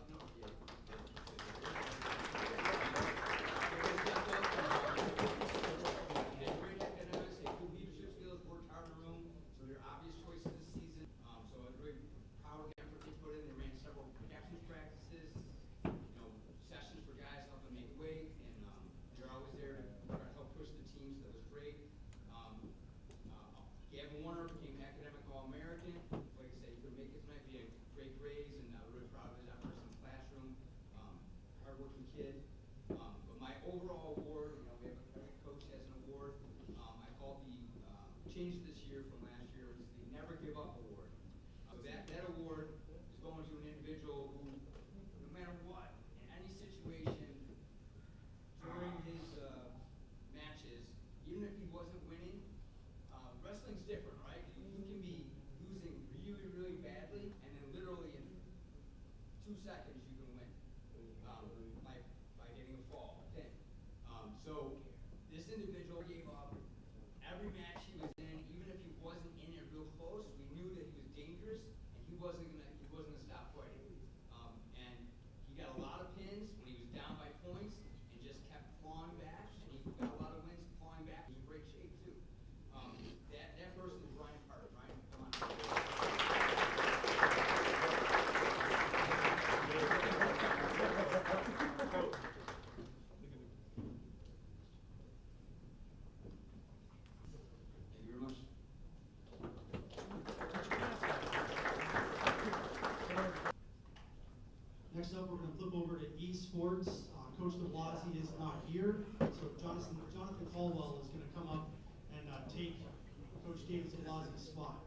2 seconds, you can win by getting a fall, a pin. So this individual gave up every match he was in, even if he wasn't in it real close. We knew that he was dangerous, and he wasn't gonna stop fighting. And he got a lot of pins when he was down by points, and just kept clawing back. And he got a lot of wins clawing back. He was in great shape too. That person is Ryan Carter. Ryan, come on. Thank you very much. Next up, we're going to flip over to esports. Coach DeBlasi is not here, so Jonathan Caldwell is going to come up and take Coach David DeBlasi's spot.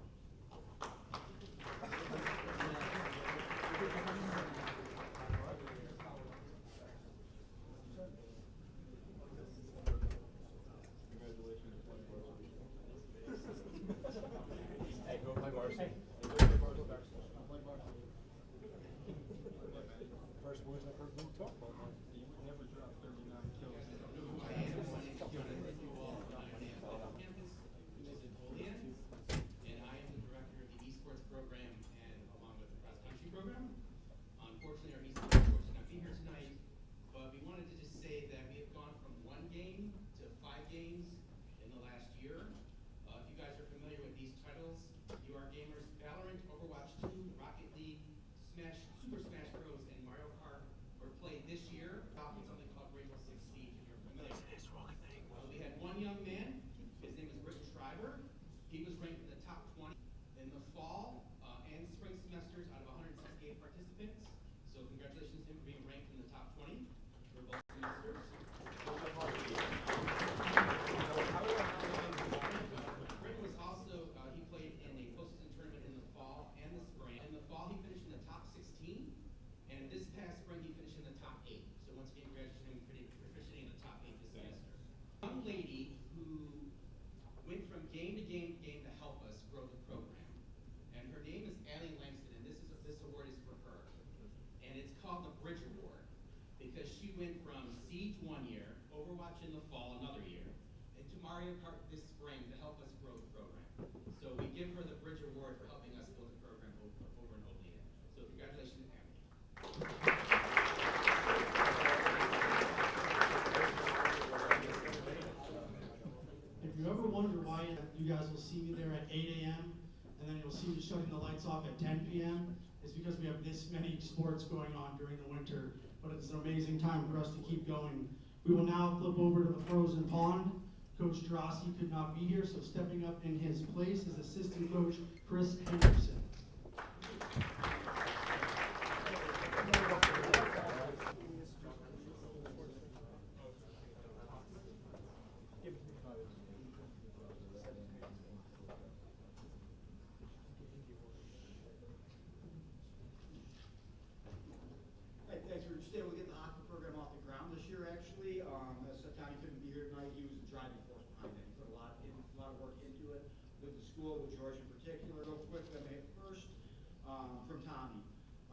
Hey, go play varsity. First boys I've heard them talk about that. You would never drop 39 kills. And I am the director of the esports program and along with the cross country program. Unfortunately, our esports coach cannot be here tonight, but we wanted to just say that we have gone from 1 game to 5 games in the last year. If you guys are familiar with these titles, you are gamers. Valorant, Overwatch 2, Rocket League, Smash, Super Smash Bros, and Mario Kart were played this year. Something called Rainbow Six Siege, if you're familiar. We had one young man. His name is Rick Schreiber. He was ranked in the top 20 in the fall and spring semesters out of 168 participants. So congratulations to him for being ranked in the top 20 for both semesters. Rick was also, he played in a postseason tournament in the fall and the spring. In the fall, he finished in the top 16, and this past spring, he finished in the top 8. So once again, congratulations to him for finishing in the top 8 this semester. Young lady who went from game to game to help us grow the program. And her name is Allie Langston, and this award is for her. And it's called the Bridge Award because she went from Siege 1 year, Overwatch in the fall another year, into Mario Kart this spring to help us grow the program. So we give her the Bridge Award for helping us build the program over and over again. So congratulations, Allie. If you ever wonder why you guys will see me there at 8 a.m. and then you'll see me shutting the lights off at 10 p.m., it's because we have this many sports going on during the winter, but it's an amazing time for us to keep going. We will now flip over to the frozen pond. Coach Drossi could not be here, so stepping up in his place is assistant coach Chris Henderson. Hey, thanks. We were just able to get the hockey program off the ground this year, actually. As Tony couldn't be here tonight, he was the driving force behind it. He put a lot of work into it with the school, with George in particular. Real quick, I'm going to hit first from Tommy.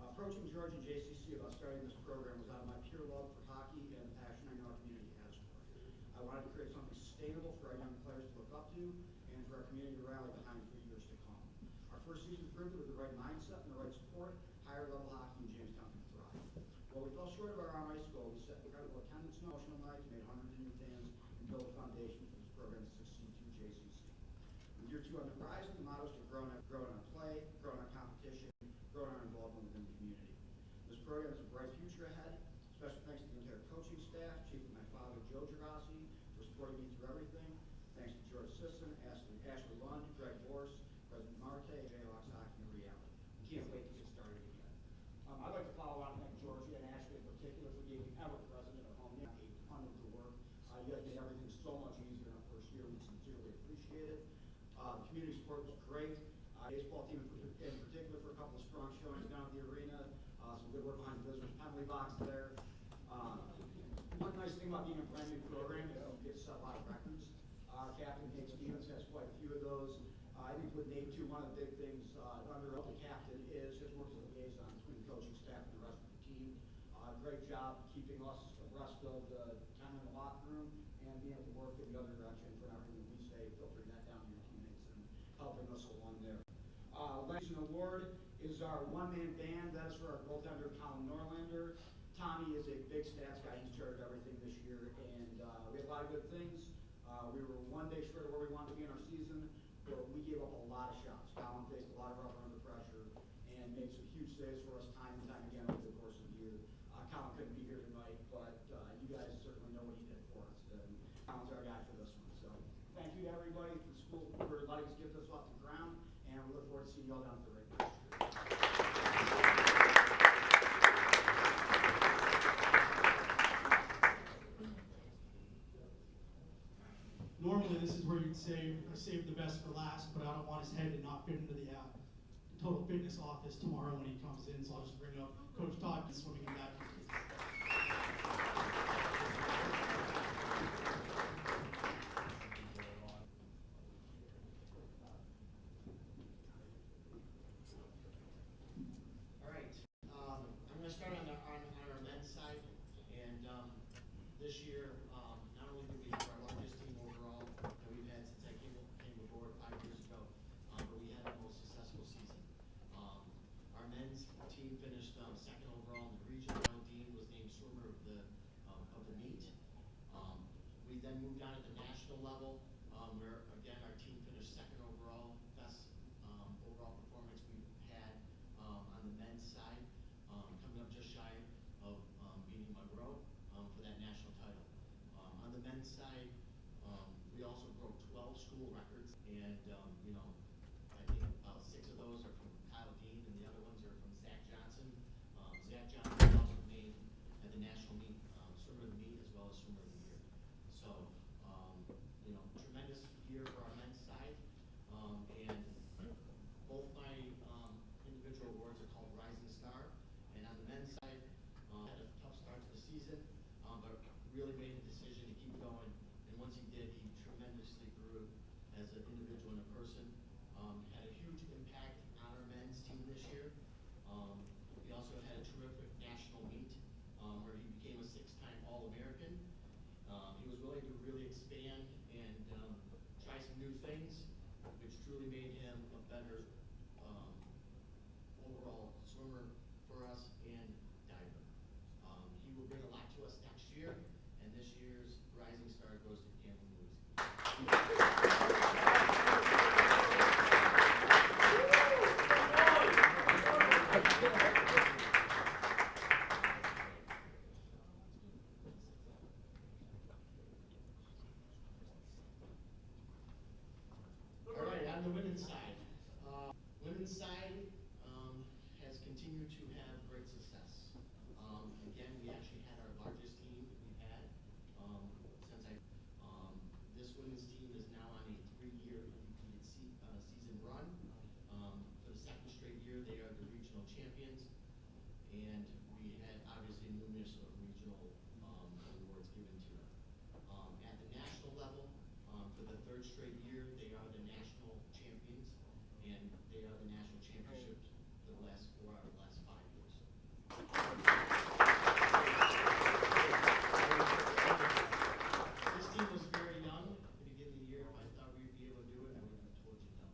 Approaching George and JCC about starting this program was out of my pure love for hockey and the passion I know our community has for it. I wanted to create something sustainable for our young players to look up to and for our community to rally behind for years to come. Our first season proved with the right mindset and the right support, higher level hockey in Jamestown can thrive. While we fell short of our ice goal, we set incredible attendance and emotional nights, made hundreds of new fans, and built a foundation for this program to succeed through JCC. In year 2 on the horizon, the motto is to grow in our play, grow in our competition, grow in our involvement within the community. This program has a bright future ahead. Special thanks to the entire coaching staff, chiefly my father, Joe Gerasi, for supporting me through everything. Thanks to George Sisson, Ashley Lund, Greg Borse, President Marte, Jayhawks Hockey, and Reality. We can't wait to get started again. I'd like to follow on and thank Georgia and Ashley in particular for being ever present at our home. A ton of the work. You guys made everything so much easier in our first year. We sincerely appreciate it. The community support was great. Baseball team in particular for a couple of strong showings down at the arena. Some good work behind the visitors penalty box there. One nice thing about being a brand new program is you get to set a lot of records. Our captain, Nate Stevens, has quite a few of those. I think with Nate too, one of the big things under the captain is his work as a liaison between the coaching staff and the rest of great job keeping us abreast of the talent in the locker room and being able to work in the other direction for everything that we say, filtering that down to your teammates and helping us along there. Last award is our one-man band. That is for our goaltender, Colin Norlander. Tommy is a big stats guy. He's charged everything this year, and we had a lot of good things. We were one day short of where we wanted to be in our season, but we gave up a lot of shots. Colin faced a lot of rubber under pressure and made some huge saves for us time and time again over the course of the year. Colin couldn't be here tonight, but you guys certainly know what he did for us. And Colin's our guy for this one. So thank you to everybody for the school for letting us get this off the ground, and we look forward to seeing you all down at the rink next year. Normally, this is where you'd save the best for last, but I don't want his head to not fit into the total fitness office tomorrow when he comes in, so I'll just bring up Coach Todd swimming in that. All right, I'm going to start on our men's side, and this year, not only did we have our largest team overall that we've had since I came aboard 5 years ago, but we had the most successful season. Our men's team finished second overall in the region. Dean was named swimmer of the meet. We then moved on to the national level, where again our team finished second overall, best overall performance we've had on the men's side, coming up just shy of beating Monroe for that national title. On the men's side, we also broke 12 school records, and I think about 6 of those are from Kyle Dean, and the other ones are from Zach Johnson. Zach Johnson was also named at the national meet, swimmer of the meet as well as swimmer of the year. So, tremendous year for our men's side, and both my individual awards are called Rising Star. And on the men's side, had a tough start to the season, but really made a decision to keep going. And once he did, he tremendously grew as an individual and a person. Had a huge impact on our men's team this year. He also had a terrific national meet where he became a 6-time All-American. He was willing to really expand and try some new things, which truly made him a better overall swimmer for us and diver. He will bring a lot to us next year, and this year's Rising Star goes to Cameron Lewis. All right, on the women's side. Women's side has continued to have great success. Again, we actually had our largest team that we've had since this women's team is now on a 3-year undefeated season run. For the 2nd straight year, they are the regional champions, and we had obviously numerous regional awards given to them. At the national level, for the 3rd straight year, they are the national champions, and they are the national championships for the last 5 years. This team was very young at the beginning of the year. If I thought we'd be able to do it, I would have told you no.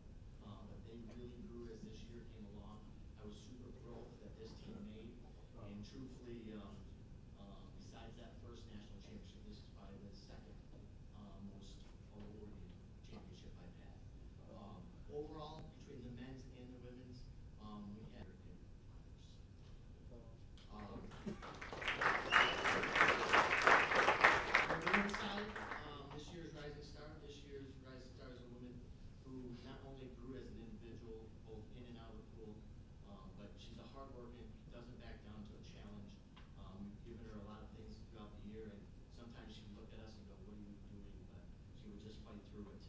But they really grew as this year came along. I was super thrilled that this team made, and truthfully, besides that first national championship, this is probably the 2nd most awarded championship I've had. Overall, between the men's and the women's, we had the women's side, this year's Rising Star is a woman who not only grew as an individual, both in and out of the pool, but she's a hard worker, doesn't back down to a challenge. We've given her a lot of things throughout the year, and sometimes she would look at us and go, "What are you doing?" But she would just fight through it.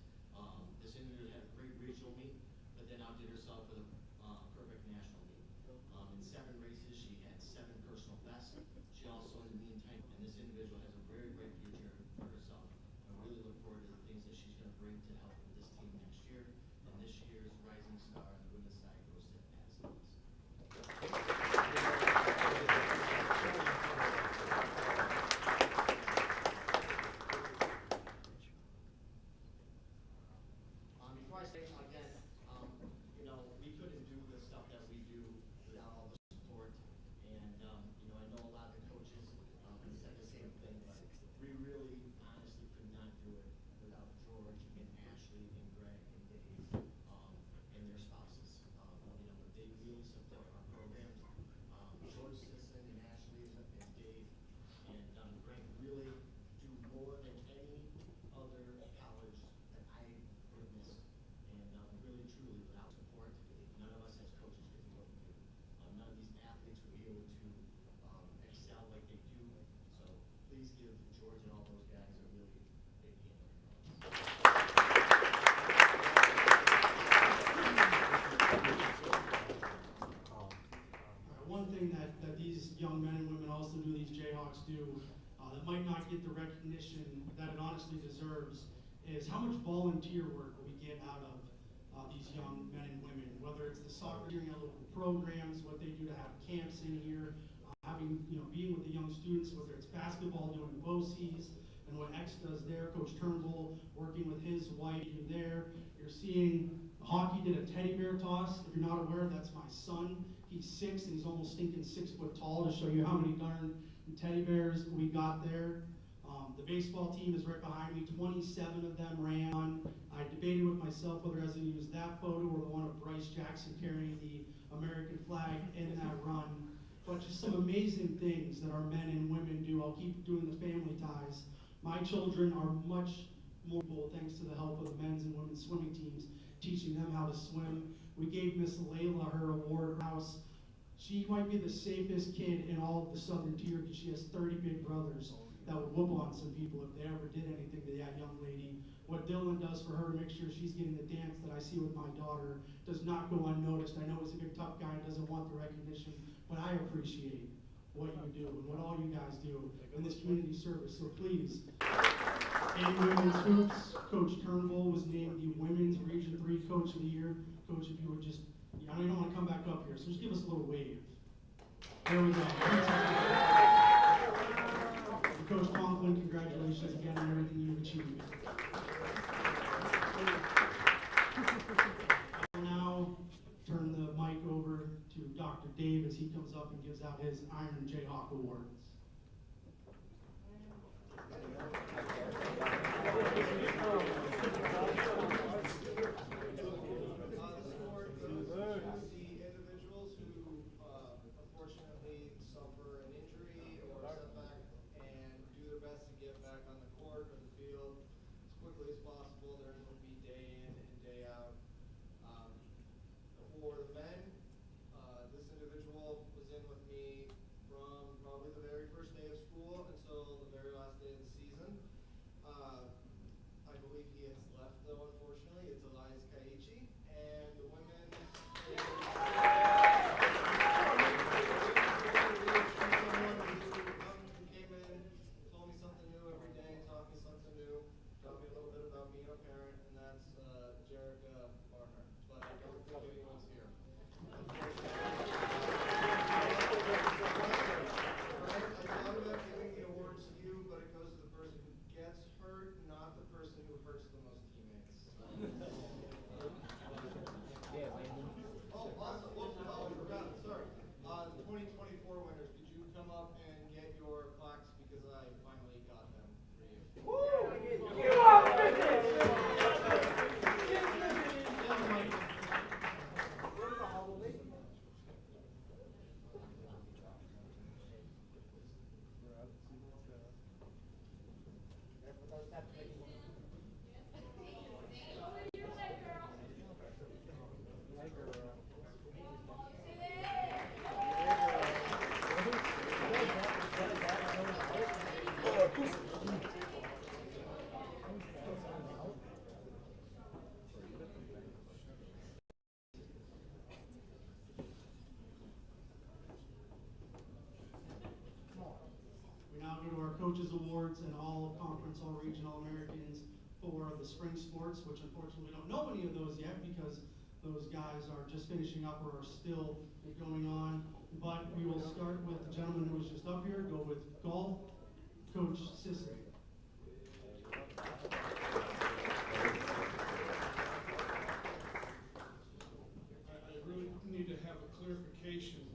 This individual had a great regional meet, but then outdid herself with a perfect national meet. In 7 races, she had 7 personal bests. She also, in the meantime, and this individual has a very bright future for herself. I really look forward to the things that she's going to bring to help with this team next year. And this year's Rising Star on the women's side goes to Addison. please give George and all those guys a really big hand. One thing that these young men and women also do, these Jayhawks do, that might not get the recognition that it honestly deserves, is how much volunteer work we get out of these young men and women, whether it's the soccer during our local programs, what they do to have camps in here, being with the young students, whether it's basketball, doing BOCES, and what X does there, Coach Turnbull working with his wife there. You're seeing hockey did a teddy bear toss. If you're not aware, that's my son. He's 6 and he's almost stinking 6 foot tall, to show you how many darn teddy bears we got there. The baseball team is right behind me. 27 of them ran. I debated with myself whether I was going to use that photo or the one of Bryce Jackson carrying the American flag in that run. But just some amazing things that our men and women do. I'll keep doing the family ties. My children are much more thanks to the help of the men's and women's swimming teams, teaching them how to swim. We gave Miss Layla her award house. She might be the safest kid in all of the Southern Tier because she has 30 big brothers that would whoop on some people if they ever did anything to that young lady. What Dylan does for her to make sure she's getting the dance that I see with my daughter does not go unnoticed. I know he's a big tough guy and doesn't want the recognition, but I appreciate what you do and what all you guys do in this community service. So please, in women's hoops, Coach Turnbull was named the Women's Region 3 Coach of the Year. Coach, if you would just, I know you don't want to come back up here, so just give us a little wave. There we go. And Coach Conklin, congratulations again on everything you've achieved. I will now turn the mic over to Dr. Dave as he comes up and gives out his Iron Jayhawk Awards. For the men, this individual was in with me from probably the very first day of school until the very last day of the season. I believe he has left though, unfortunately. It's Elias Kaichi. And the women, someone who came in, told me something new every day, taught me something new, taught me a little bit about being a parent, and that's Jerica Barner. But I don't think anyone's here. I thought about giving the award to you, but it goes to the person who gets hurt, not the person who hurts the most teammates. Oh, also, I forgot, sorry. The 2024 winners, could you come up and get your plaques because I finally got them for you. Woo! You are Coaches Awards and all conference, all regional Americans for the spring sports, which unfortunately we don't know any of those yet because those guys are just finishing up or are still going on. But we will start with the gentleman who was just up here, go with golf, Coach Sisson. I really need to have a clarification.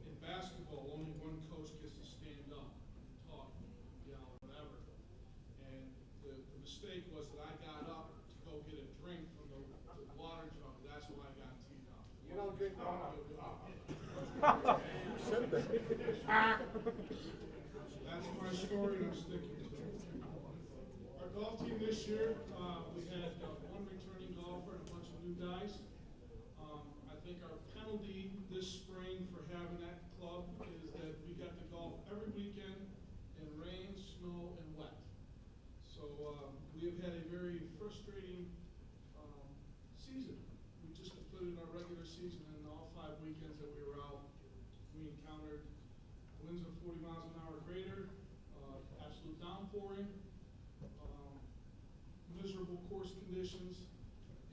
In basketball, only one coach gets to stand up and talk, yell, whatever. And the mistake was that I got up to go get a drink from the water jug. That's why I got teed up. You don't drink water. That's my story, and I'm sticking to it. Our golf team this year, we had one returning golfer and a bunch of new guys. I think our penalty this spring for having that club is that we got to golf every weekend in rain, snow, and wet. So we have had a very frustrating season. We just completed our regular season, and all 5 weekends that we were out, we encountered winds of 40 miles an hour greater, absolute downpouring, miserable course conditions,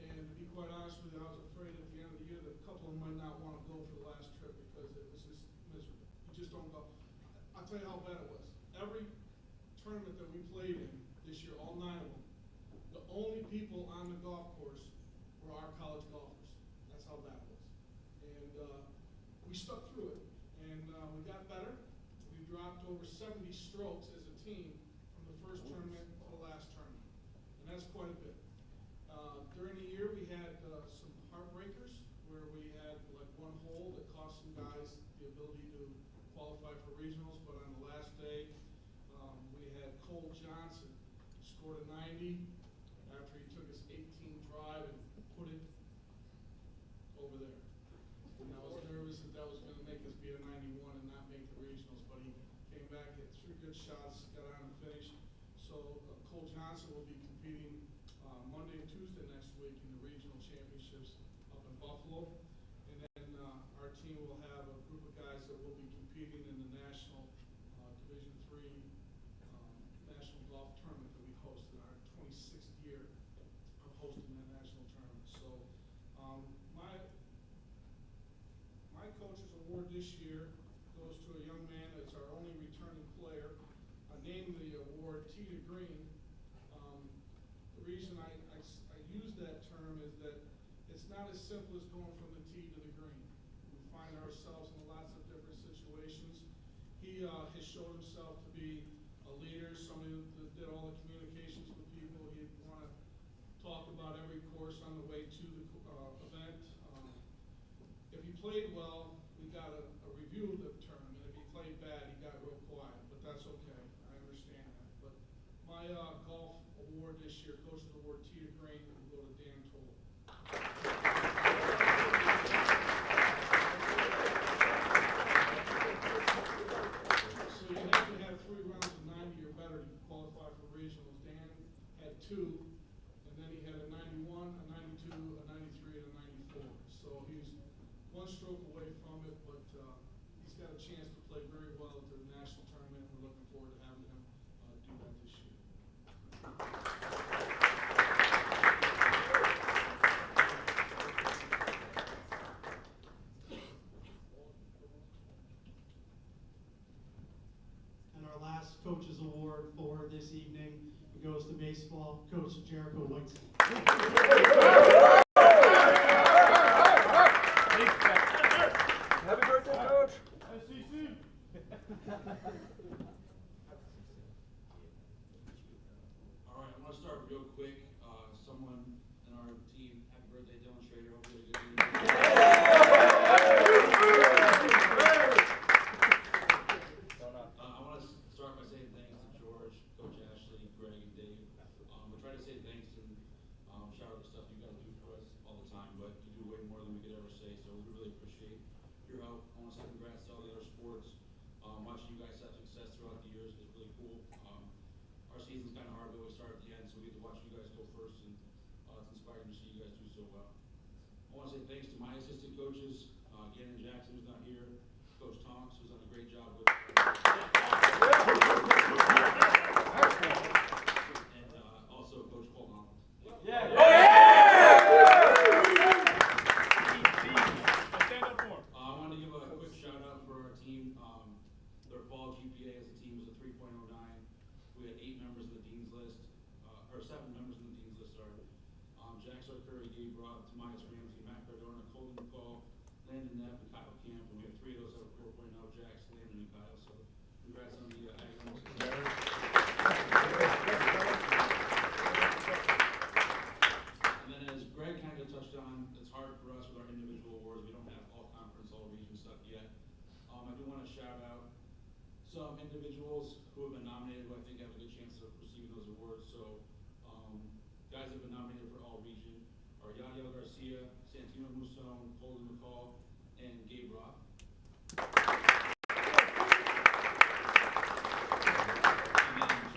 and to be quite honest with you, I was afraid at the end of the year that a couple of them might not want to go for the last trip because it was just miserable. You just don't go. I'll tell you how bad it was. Every tournament that we played in this year, all 9 of them, the only people on the golf course were our college golfers. That's how bad it was. And we stuck through it, and we got better. We dropped over 70 strokes as a team from the first tournament to the last tournament, and that's quite a bit. During the year, we had some heartbreakers where we had like one hole that cost some guys the ability to qualify for regionals, but on the last day, we had Cole Johnson scored a 90 after he took his 18 drive and put it over there. And I was nervous that was going to make us be a 91 and not make the regionals, but he came back, hit 3 good shots, got on and finished. So Cole Johnson will be competing Monday and Tuesday next week in the regional championships up in Buffalo. And then our team will have a group of guys that will be competing in the national Division III national golf tournament that we host in our 26th year of hosting that national tournament. So my coach's award this year goes to a young man that's our only returning player. I named the award Tee to Green. The reason I use that term is that it's not as simple as going from the tee to the green. We find ourselves in lots of different situations. He has showed himself to be a leader, somebody that did all the communications with people. He'd want to talk about every course on the way to the event. If he played well, we got a review of the tournament. If he played bad, he got real quiet, but that's okay. I understand that. But my golf award this year, Coach's Award Tee to Green, will go to Dan Toll. So you have to have 3 rounds of 90 or better to qualify for regionals. Dan had 2, and then he had a 91, a 92, a 93, and a 94. So he's 1 stroke away from it, but he's got a chance to play very well at the national tournament. We're looking forward to having him do that this year. And our last coach's award for this evening goes to baseball coach Jericho Whiteside. Happy birthday, Coach! SEC! All right, I'm going to start real quick. Someone in our team, happy birthday, Dylan Schrader. Hope you had a good evening. I want to start by saying thanks to George, Coach Ashley, Greg, and Dave. We try to say thanks and shout out the stuff you guys do for us all the time, but you do way more than we could ever say, so we really appreciate your help. I want to say congrats to all the other sports. Watching you guys have success throughout the years is really cool. Our season's kind of hard. We always start at the end, so we get to watch you guys go first, and it's inspiring to see you guys do so well. I want to say thanks to my assistant coaches, Gannon Jackson, who's not here, Coach Tonks, who's done a great job with and also Coach Cole Holland. Yeah. Oh, yeah! Stand up for him. I want to give a quick shout out for our team. Their fall GPA as a team was a 3.09. We had 8 members in the Dean's List, or 7 members in the Dean's List, sorry. Jack Curry, Gabe Robb, Tobias Ramsey, Matt Cardona, Colton McCall, Landon Knapp, and Kyle Camp, and we have 3 of those that were 4.0, Jack, Landon, and Kyle, so congrats on the Aggies. And then as Greg kind of touched on, it's hard for us with our individual awards. We don't have all conference, all region stuff yet. I do want to shout out some individuals who have been nominated who I think have a good chance of receiving those awards. So guys that have been nominated for all region are Yadiel Garcia, Santino Musone, Colton McCall, and Gabe Robb. And then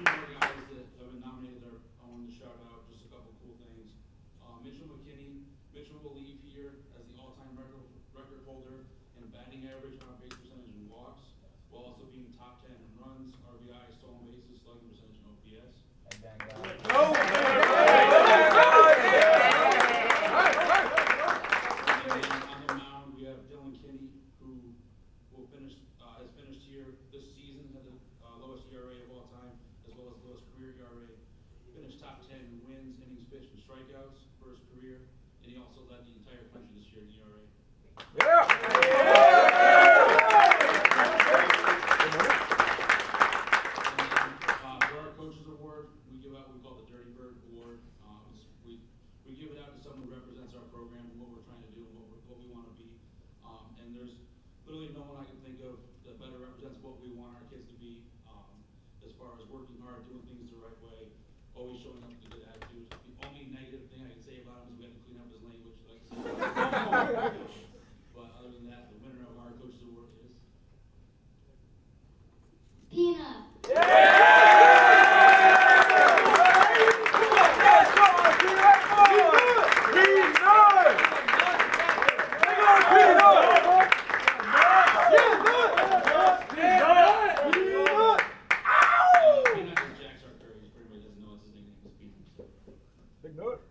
team, top 10 in runs, RBI, stolen bases, slugging percentage, and OPS. On the mound, we have Dylan Kinney, who will finish, has finished here this season, had the lowest ERA of all time, as well as the lowest career ERA. Finished top 10 in wins, innings pitched, and strikeouts for his career, and he also led the entire country this year in ERA. For our coaches award, we give out what we call the Dirty Bird Award. We give it out to someone who represents our program and what we're trying to do and what we want to be. And there's literally no one I can think of that better represents what we want our kids to be, as far as working hard, doing things the right way, always showing up with a good attitude. The only negative thing I can say about him is we have to clean up his language. But other than that, the winner of our coaches award is Peanut. Big note.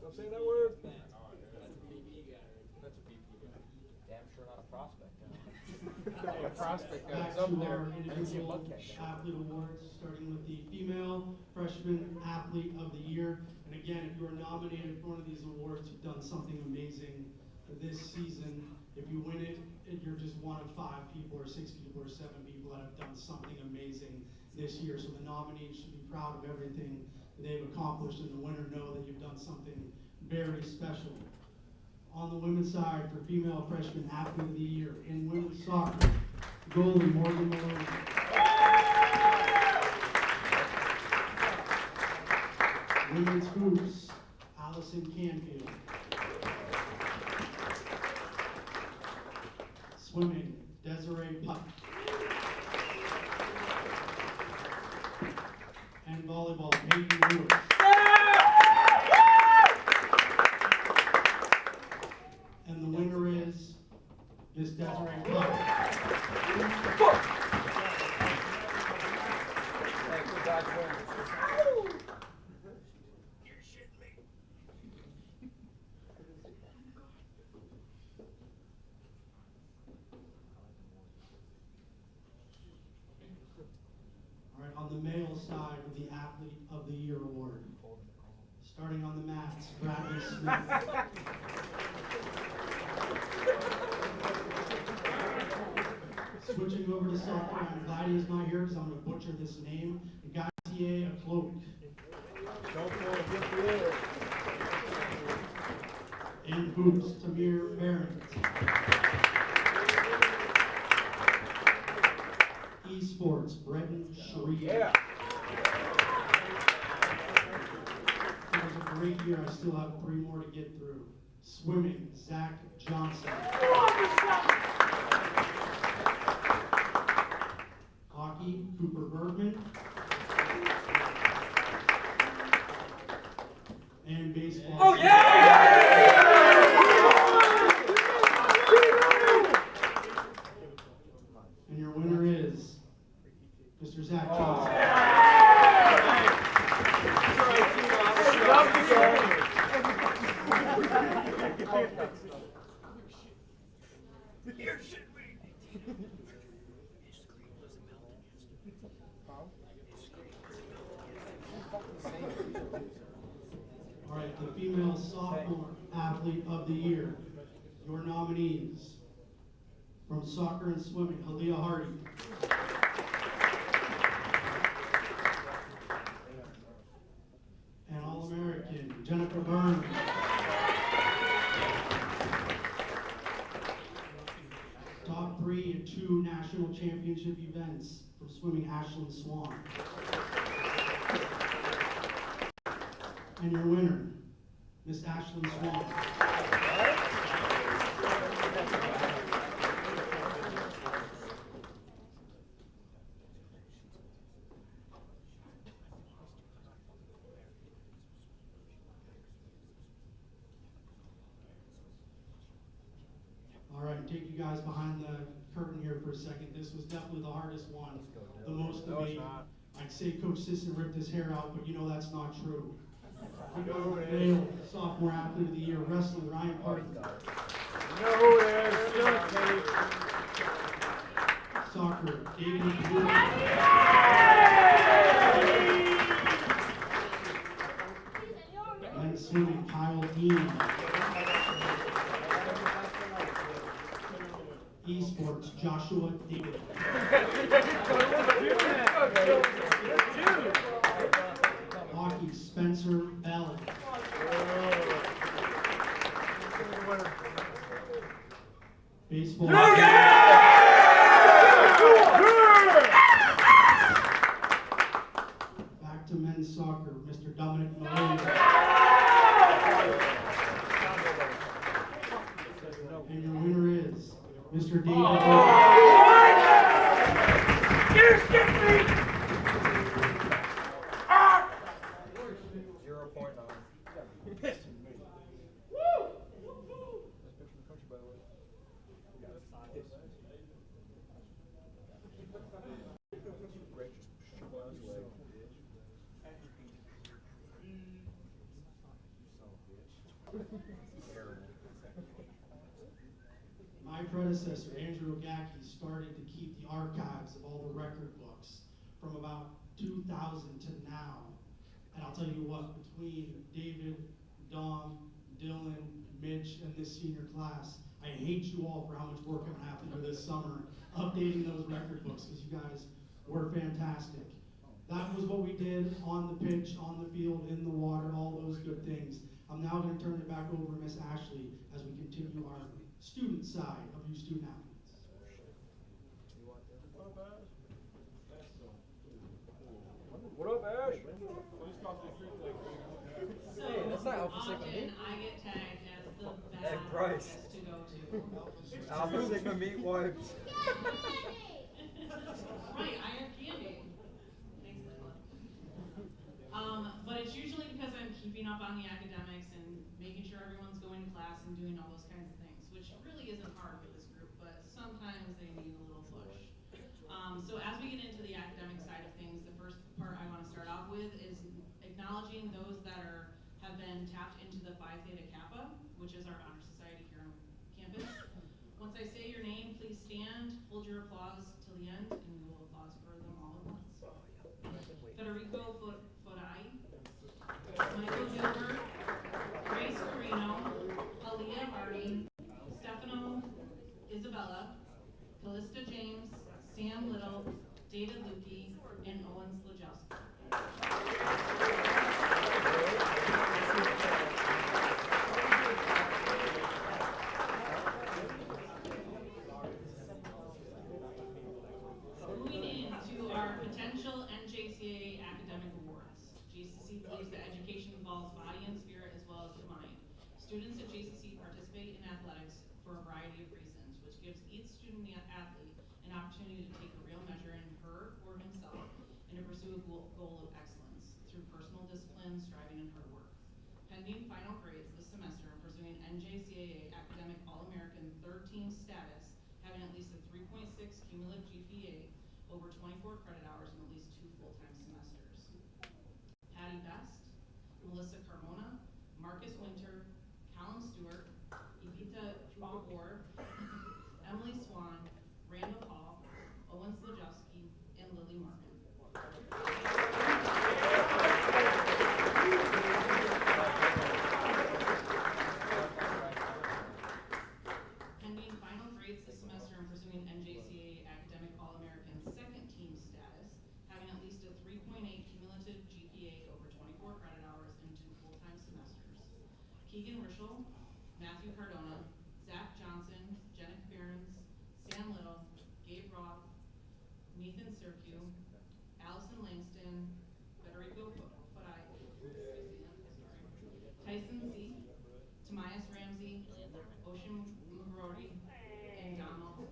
Don't say that word. That's a BP guy. Damn sure not a prospect. A prospect guy is up there. I didn't see a buckhead. Athlete awards, starting with the female freshman athlete of the year. And again, if you are nominated for one of these awards, you've done something amazing this season. If you win it, you're just one of 5 people or 6 people or 7 people that have done something amazing this year. So the nominees should be proud of everything they've accomplished, and the winner know that you've done something very special. On the women's side, for female freshman athlete of the year in women's soccer, goalie Morgan Malone. Women's hoops, Allison Canfield. Swimming, Desiree Puck. And volleyball, Peyton Lewis. And the winner is Miss Desiree Puck. On the male side of the Athlete of the Year award. Starting on the mats, Bradley Smith. Switching over to soccer, I'm glad he's not here because I'm going to butcher this name. Gautier Cloak. In hoops, Tamir Barrett. Esports, Brenton Shreve. Yeah. It was a great year. I still have 3 more to get through. Swimming, Zach Johnson. Hockey, Cooper Bergman. And baseball. Oh, yeah! And your winner is Mr. Zach Johnson. All right, the female sophomore athlete of the year. Your nominees from soccer and swimming, Aaliyah Hardy. And All-American, Jennifer Burns. Top 3 in 2 national championship events from swimming, Ashlyn Swan. And your winner, Miss Ashlyn Swan. for a second. This was definitely the hardest one, the most No, it's debate. not. I'd say Coach Sisson ripped his hair out, but you know that's not true. We You know got who it is. male sophomore athlete of the year, wrestling, Ryan Parton. You know who it is. Do it, Kenny. Soccer, David Blue. Men's swimming, Kyle Dean. Esports, Joshua David. Hockey, Spencer Bell. Baseball. Back to men's soccer, Mr. Dominic Malone. And your winner is Mr. David. You skipped me! 0.9. You're pissing me. Woo! Best pitcher in the country, by the way. Greg just shook out his leg. My predecessor, Andrew Ogacki, started to keep the archives of all the record books from about 2000 to now. And I'll tell you what, between David, Dom, Dylan, Mitch, and this senior class, I hate you all for how much work I'm gonna have to do this summer updating those record books, because you guys were fantastic. That was what we did on the pitch, on the field, in the water, all those good things. I'm now gonna turn it back over to Miss Ashley as we continue our student side of you student athletes. What up, Ash? So Hey, that's not Alpha Sigma often meat. I get tagged as the bad Hey, Bryce. office to go to. Alpha Sigma meat wipes. Right, I have candy. Thanks, Layla. But it's usually because I'm keeping up on the academics and making sure everyone's going to class and doing all those kinds of things, which really isn't hard with this group, but sometimes they need a little push. So as we get into the academic side of things, the first part I want to start off with is acknowledging those that have been tapped into the Phi Theta Kappa, which is our honor society here on campus. Once I say your name, please stand, hold your applause till the end, and we will applause for them all at once. Federico Fodai, Michael Gilbert, Grace Carino, Aaliyah Hardy, Stefano Isabella, Callista James, Sam Little, David Lukey, and Owen Slajewski. Moving into our potential NJCAA academic awards. JCC believes that education involves body and spirit as well as the mind. Students at JCC participate in athletics for a variety of reasons, which gives each student athlete an opportunity to take a real measure in her or himself and to pursue a goal of excellence through personal discipline, striving, and hard work. Pending final grades this semester and pursuing NJCAA Academic All-American third team status, having at least a 3.6 cumulative GPA, over 24 credit hours, and at least 2 full-time semesters. Patty Best, Melissa Carmona, Marcus Winter, Callum Stewart, Evita Chupapor, Emily Swan, Randall Hall, Owen Slajewski, and Lily Martin. Pending final grades this semester and pursuing NJCAA Academic All-American second team status, having at least a 3.8 cumulative GPA over 24 credit hours and 2 full-time semesters. Keegan Rischel, Matthew Cardona, Zach Johnson, Jennifer Behrens, Sam Little, Gabe Roth, Nathan Sirku, Allison Langston, Federico Fodai, Tyson C, Tomias Ramsey, Ocean McGrory, and Donald.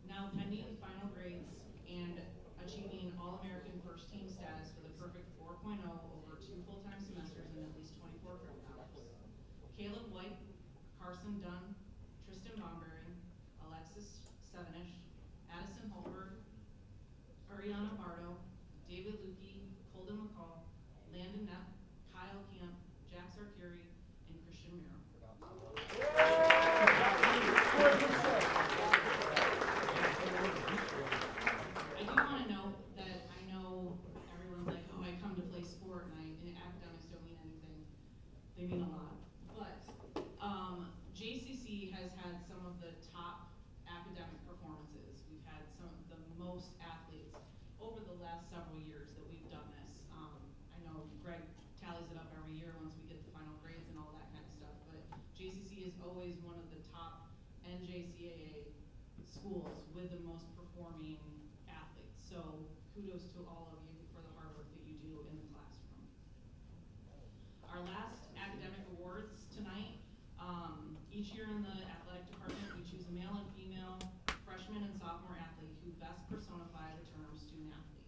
Now pending final grades and achieving All-American Carson Dunn, Tristan Bomberry, Alexis Sevenish, Addison Holberg, Ariana Bardo, David Lukey, Colden McCall, Landon Knapp, Kyle Camp, Jack Sarkiri, and Christian Miro. I do want to note that I know everyone's like, oh, I come to play sport and academics don't mean anything. They mean a lot. But JCC has had some of the top academic performances. We've had some of the most athletes over the last several years that we've done this. I know Greg tallies it up every year once we get the final grades and all that kind of stuff, but JCC is always one of the top NJCAA schools with the most performing athletes. So kudos to all of you for the hard work that you do in the classroom. Our last academic awards tonight, each year in the athletic department, we choose a male and female freshman and sophomore athlete who best personify the term student athlete.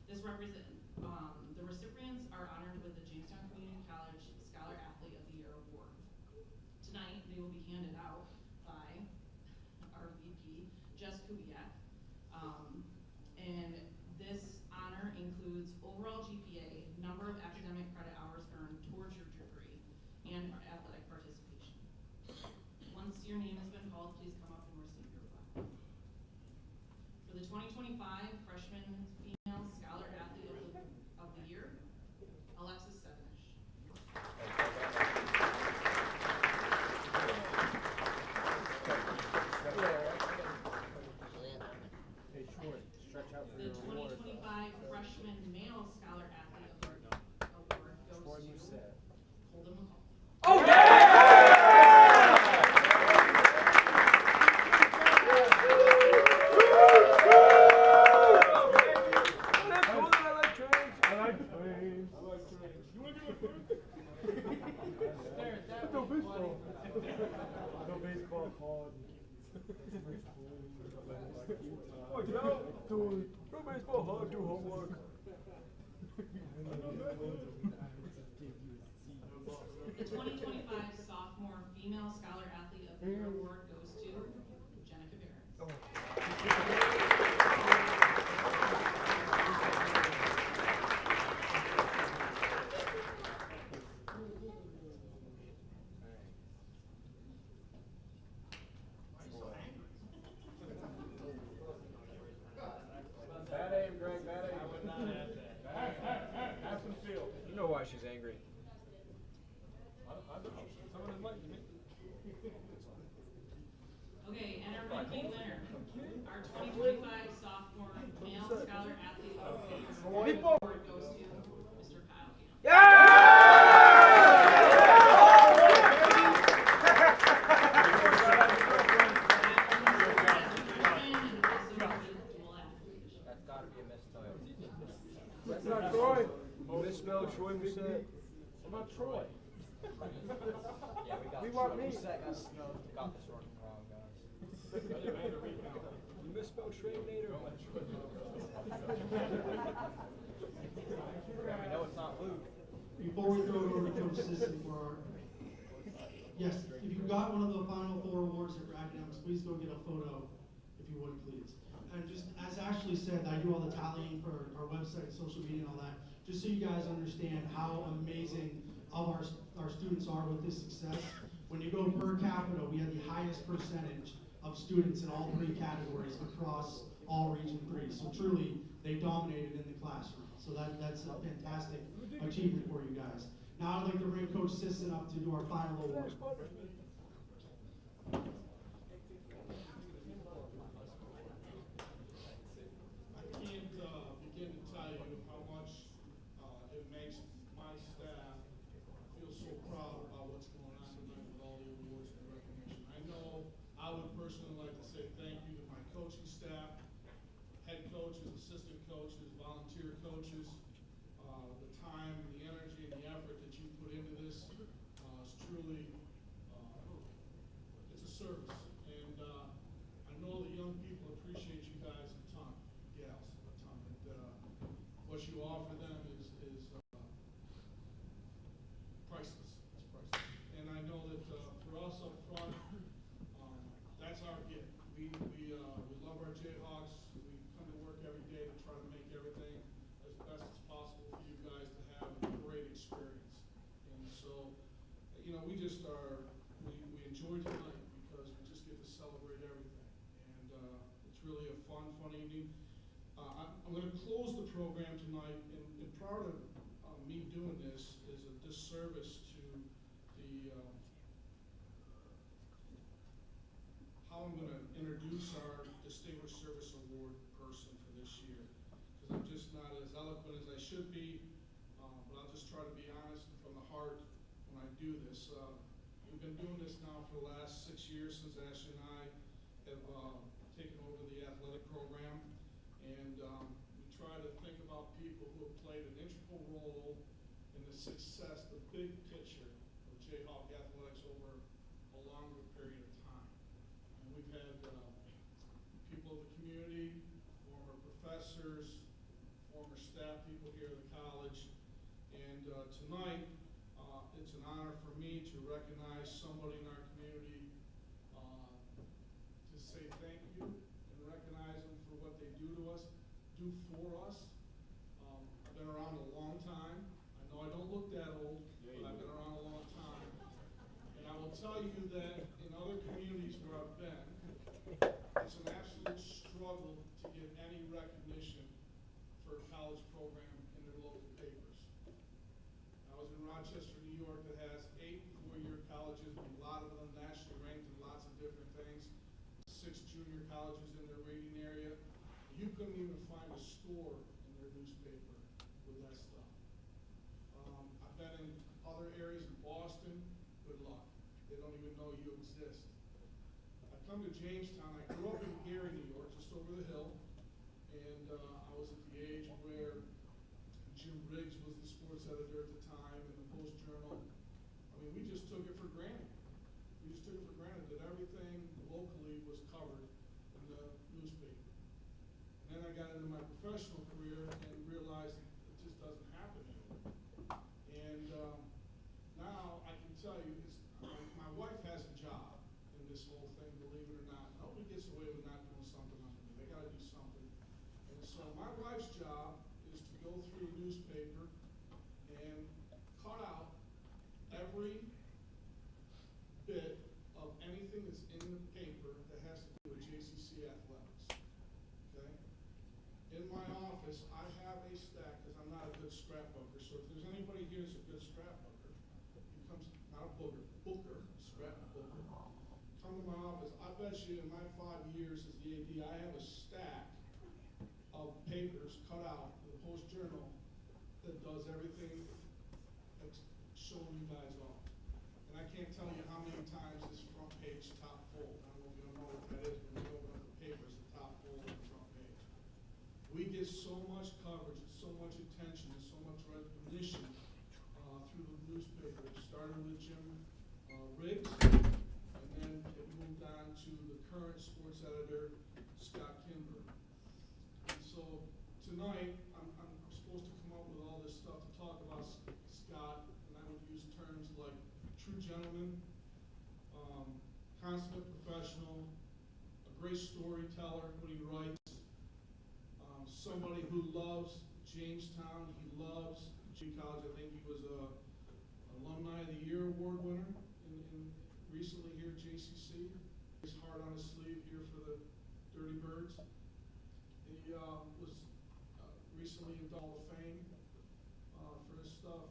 The recipients are honored with the Jamestown Community College Scholar Athlete of the Year Award. Tonight, they will be handed out by our VP, Jess Kubiak. And this honor includes overall GPA, number of academic credit hours earned towards your degree, and athletic participation. Once your name has been called, please come up and receive your plaque. For the 2025 Freshman Female Scholar Athlete of the Year, Alexis Sevenish. Hey, Troy, stretch out for The your award. 2025 Freshman Male Scholar Athlete of the Award goes Troy to Musset. Colden McCall. Oh, yeah! No baseball card. Oh, Joe! Dude, no baseball hard, do homework. The 2025 Sophomore Female Scholar Athlete of the Year Award goes to Jenica Barron. Bad aim, Greg, bad aim. I would not add that. Have some feel. You know why she's angry. I don't know. Someone enlighten me. Okay, and our repeat winner, our 2025 Sophomore Male Scholar Athlete of the Year Award goes to Mr. Kyle Camp. That's gotta be a misspell. That's not Troy. Misspelled Troy Musset. What about Troy? Yeah, we want me. Got this one wrong, guys. You misspelled Schrader. We know it's not Luke. Before we throw it over to Coach Sisson for our, yes, if you got one of the final 4 awards here for academics, please go get a photo, if you would, please. And just as Ashley said, I do all the tallying for our website, social media, and all that, just so you guys understand how amazing of our students are with this success. When you go per capita, we have the highest percentage of students in all 3 categories across all Region 3. So truly, they dominated in the classroom. So that's a fantastic achievement for you guys. Now I'd like to bring Coach Sisson up to do our final award. I can't begin to tell you how much it makes my staff feel so proud about what's going on tonight with all the awards and the recognition. I know I would personally like to say thank you to my coaching staff, head coaches, assistant coaches, volunteer coaches. The time, the energy, and the effort that you put into this is truly, it's a service. And I know the young people appreciate you guys a ton, gals, a ton. And what you offer them is priceless. It's priceless. And I know that for us up front, we just are, we enjoy tonight because we just get to celebrate everything. And it's really a fun evening. I'm going to close the program tonight, and part of me doing this is a disservice to the how I'm going to introduce our Distinguished Service Award person for this year, because I'm just not as eloquent as I should be, but I'll just try to be honest and from the heart when I do this. We've been doing this now for the last 6 years since Ashley and I have taken over the athletic program, and we try to think about people who have played an integral role in the success, the big picture of Jayhawk athletics over a longer period of time. And we've had people of the community, former professors, former staff people here at the college, and tonight it's an honor for me to recognize somebody in our community, to say thank you and recognize them for what they do for us. I've been around a long time. I know I don't look that old, but I've been around a long time. And I will tell you that in other communities where I've been, it's an absolute struggle to get any recognition for a college program in their local papers. I was in Rochester, New York, that has 8 four-year colleges, a lot of them nationally ranked in lots of different things, 6 junior colleges in their rating area. You couldn't even find a store in their newspaper with that stuff. I've been in other areas in Boston. Good luck. They don't even know you exist. I come to Jamestown. I grew up in Gary, New York, just over the hill, and I was at the age where Jim Riggs was the sports editor at the time, and the Post-Journal. I mean, we just took it for granted. We just took it for granted that everything locally was covered in the newspaper. And then I got into my professional career and realized it just doesn't happen anymore. And now I can tell you, my wife has a job in this whole thing, believe it or not. Nobody gets away with not doing something under me. They got to do something. And so my wife's job is to go through the newspaper and cut out every bit of anything that's in the paper that has to do with JCC athletics. Okay? In my office, I have a stack, because I'm not a good scrapbooker, so if there's anybody here who's a good scrapbooker, he comes, not a booker, scrapbooker. Come to my office. I bet you in my 5 years as the AD, I have a stack of papers cut out for the Post-Journal that does everything that's showing you guys off. And I can't tell you how many times this front page top fold. I don't know if you know what that is, when you open up the papers, the top fold on the front page. We get so much coverage and so much attention and so much recognition through the newspaper. It started with Jim Riggs, and then it moved on to the current sports editor, Scott Kinberg. And so tonight, I'm supposed to come up with all this stuff to talk about Scott, and I would use terms like true gentleman, consummate professional, a great storyteller when he writes, somebody who loves Jamestown. He loves G College. I think he was a Alumni of the Year award winner in recently here at JCC. His heart on his sleeve here for the Dirty Birds. He was recently in the Hall of Fame for his stuff.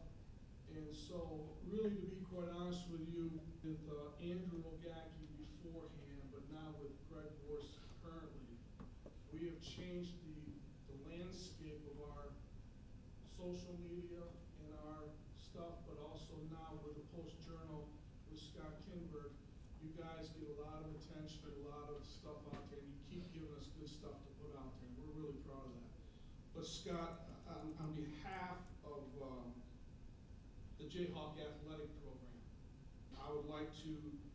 And so, really, to be quite honest with you, with Andrew Ogaki beforehand, but now with Greg Borst currently, we have changed the landscape of our social media and our stuff, but also now with the Post-Journal with Scott Kinberg, you guys get a lot of attention, a lot of stuff out there, and you keep giving us good stuff to put out there, and we're really proud of that. But Scott, on behalf of the Jayhawk Athletic Program, I would like to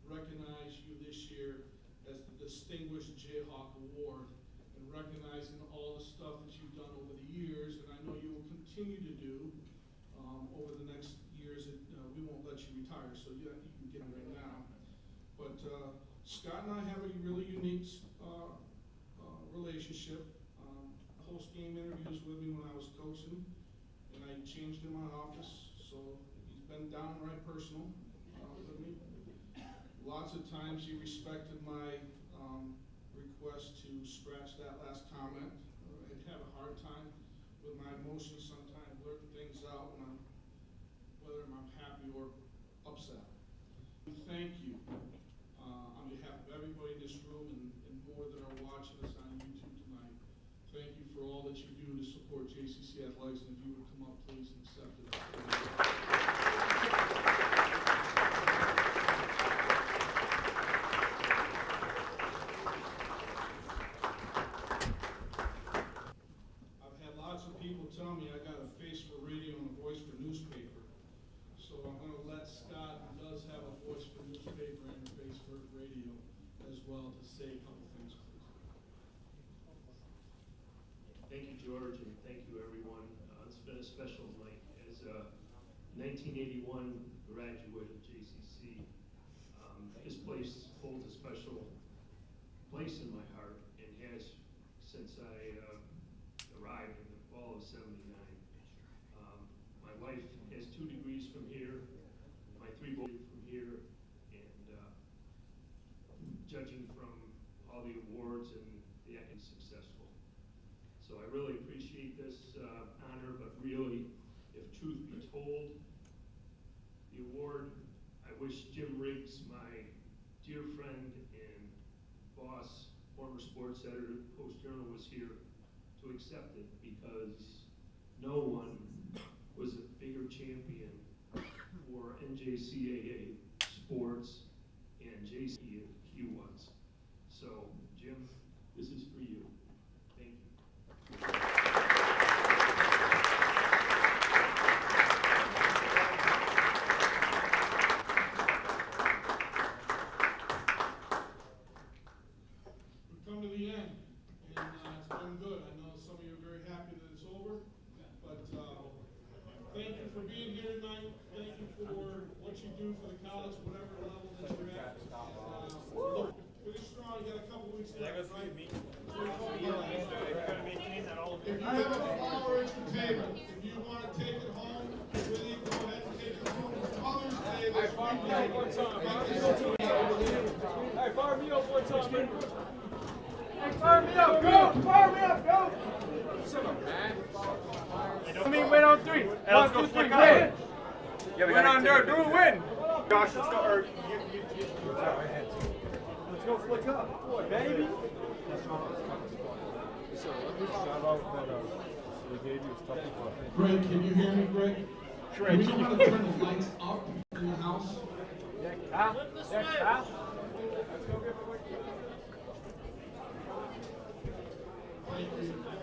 recognize you this year as the Distinguished Jayhawk Award, and recognizing all the stuff that you've done over the years, and I know you will continue to do over the next years. We won't let you retire, so you can get them right now. But Scott and I have a really unique relationship. Post-game interviews with me when I was coaching, and I changed in my office, so he's been downright personal. with me. Lots of times he respected my request to scratch that last comment. I'd have a hard time with my emotions sometimes, blurting things out when whether I'm happy or upset. Thank you on behalf of everybody in this room and more that are watching us on YouTube tonight. Thank you for all that you do to support JCC Athletics, and if you would come up, please, and accept it. I've had lots of people tell me I got a face for radio and a voice for newspaper. So I'm going to let Scott, who does have a voice for newspaper and a face for radio as well, to say a couple things, please. Thank you, George, and thank you, everyone. It's been a special night. As a 1981 graduate of JCC, this place holds a special place in my heart and has since I arrived in the fall of '79. My wife has 2 degrees from here, my 3 boys from here, and judging from all the awards and the acting successful. So I really appreciate this honor, but really, if truth be told, the award, I wish Jim Riggs, my dear friend and boss, former sports editor, Post-Journal, was here to accept it, because no one was a bigger champion for NJCAA sports and JCE than he was. So, Jim, this is for you. Thank you. We've come to the end, and it's been good. I know some of you are very happy that it's over, but thank you for being here tonight. Thank you for what you do for the college, whatever level that you're at. Finish strong. You got a couple weeks left, right? If you have a flower at your table, if you want to take it home with you, go ahead and take it home. Others say this weekend. Hey, fire me up one time, man. Hey, fire me up, go! Fire me up, go! I mean, win on 3. Hey, let's go flick up. Win. Yeah, win on there, do a win. Josh, let's go. Or let's go flick up, baby. Greg, can you hear me, Greg? Greg, we know how to turn the lights up in the house. Thank you.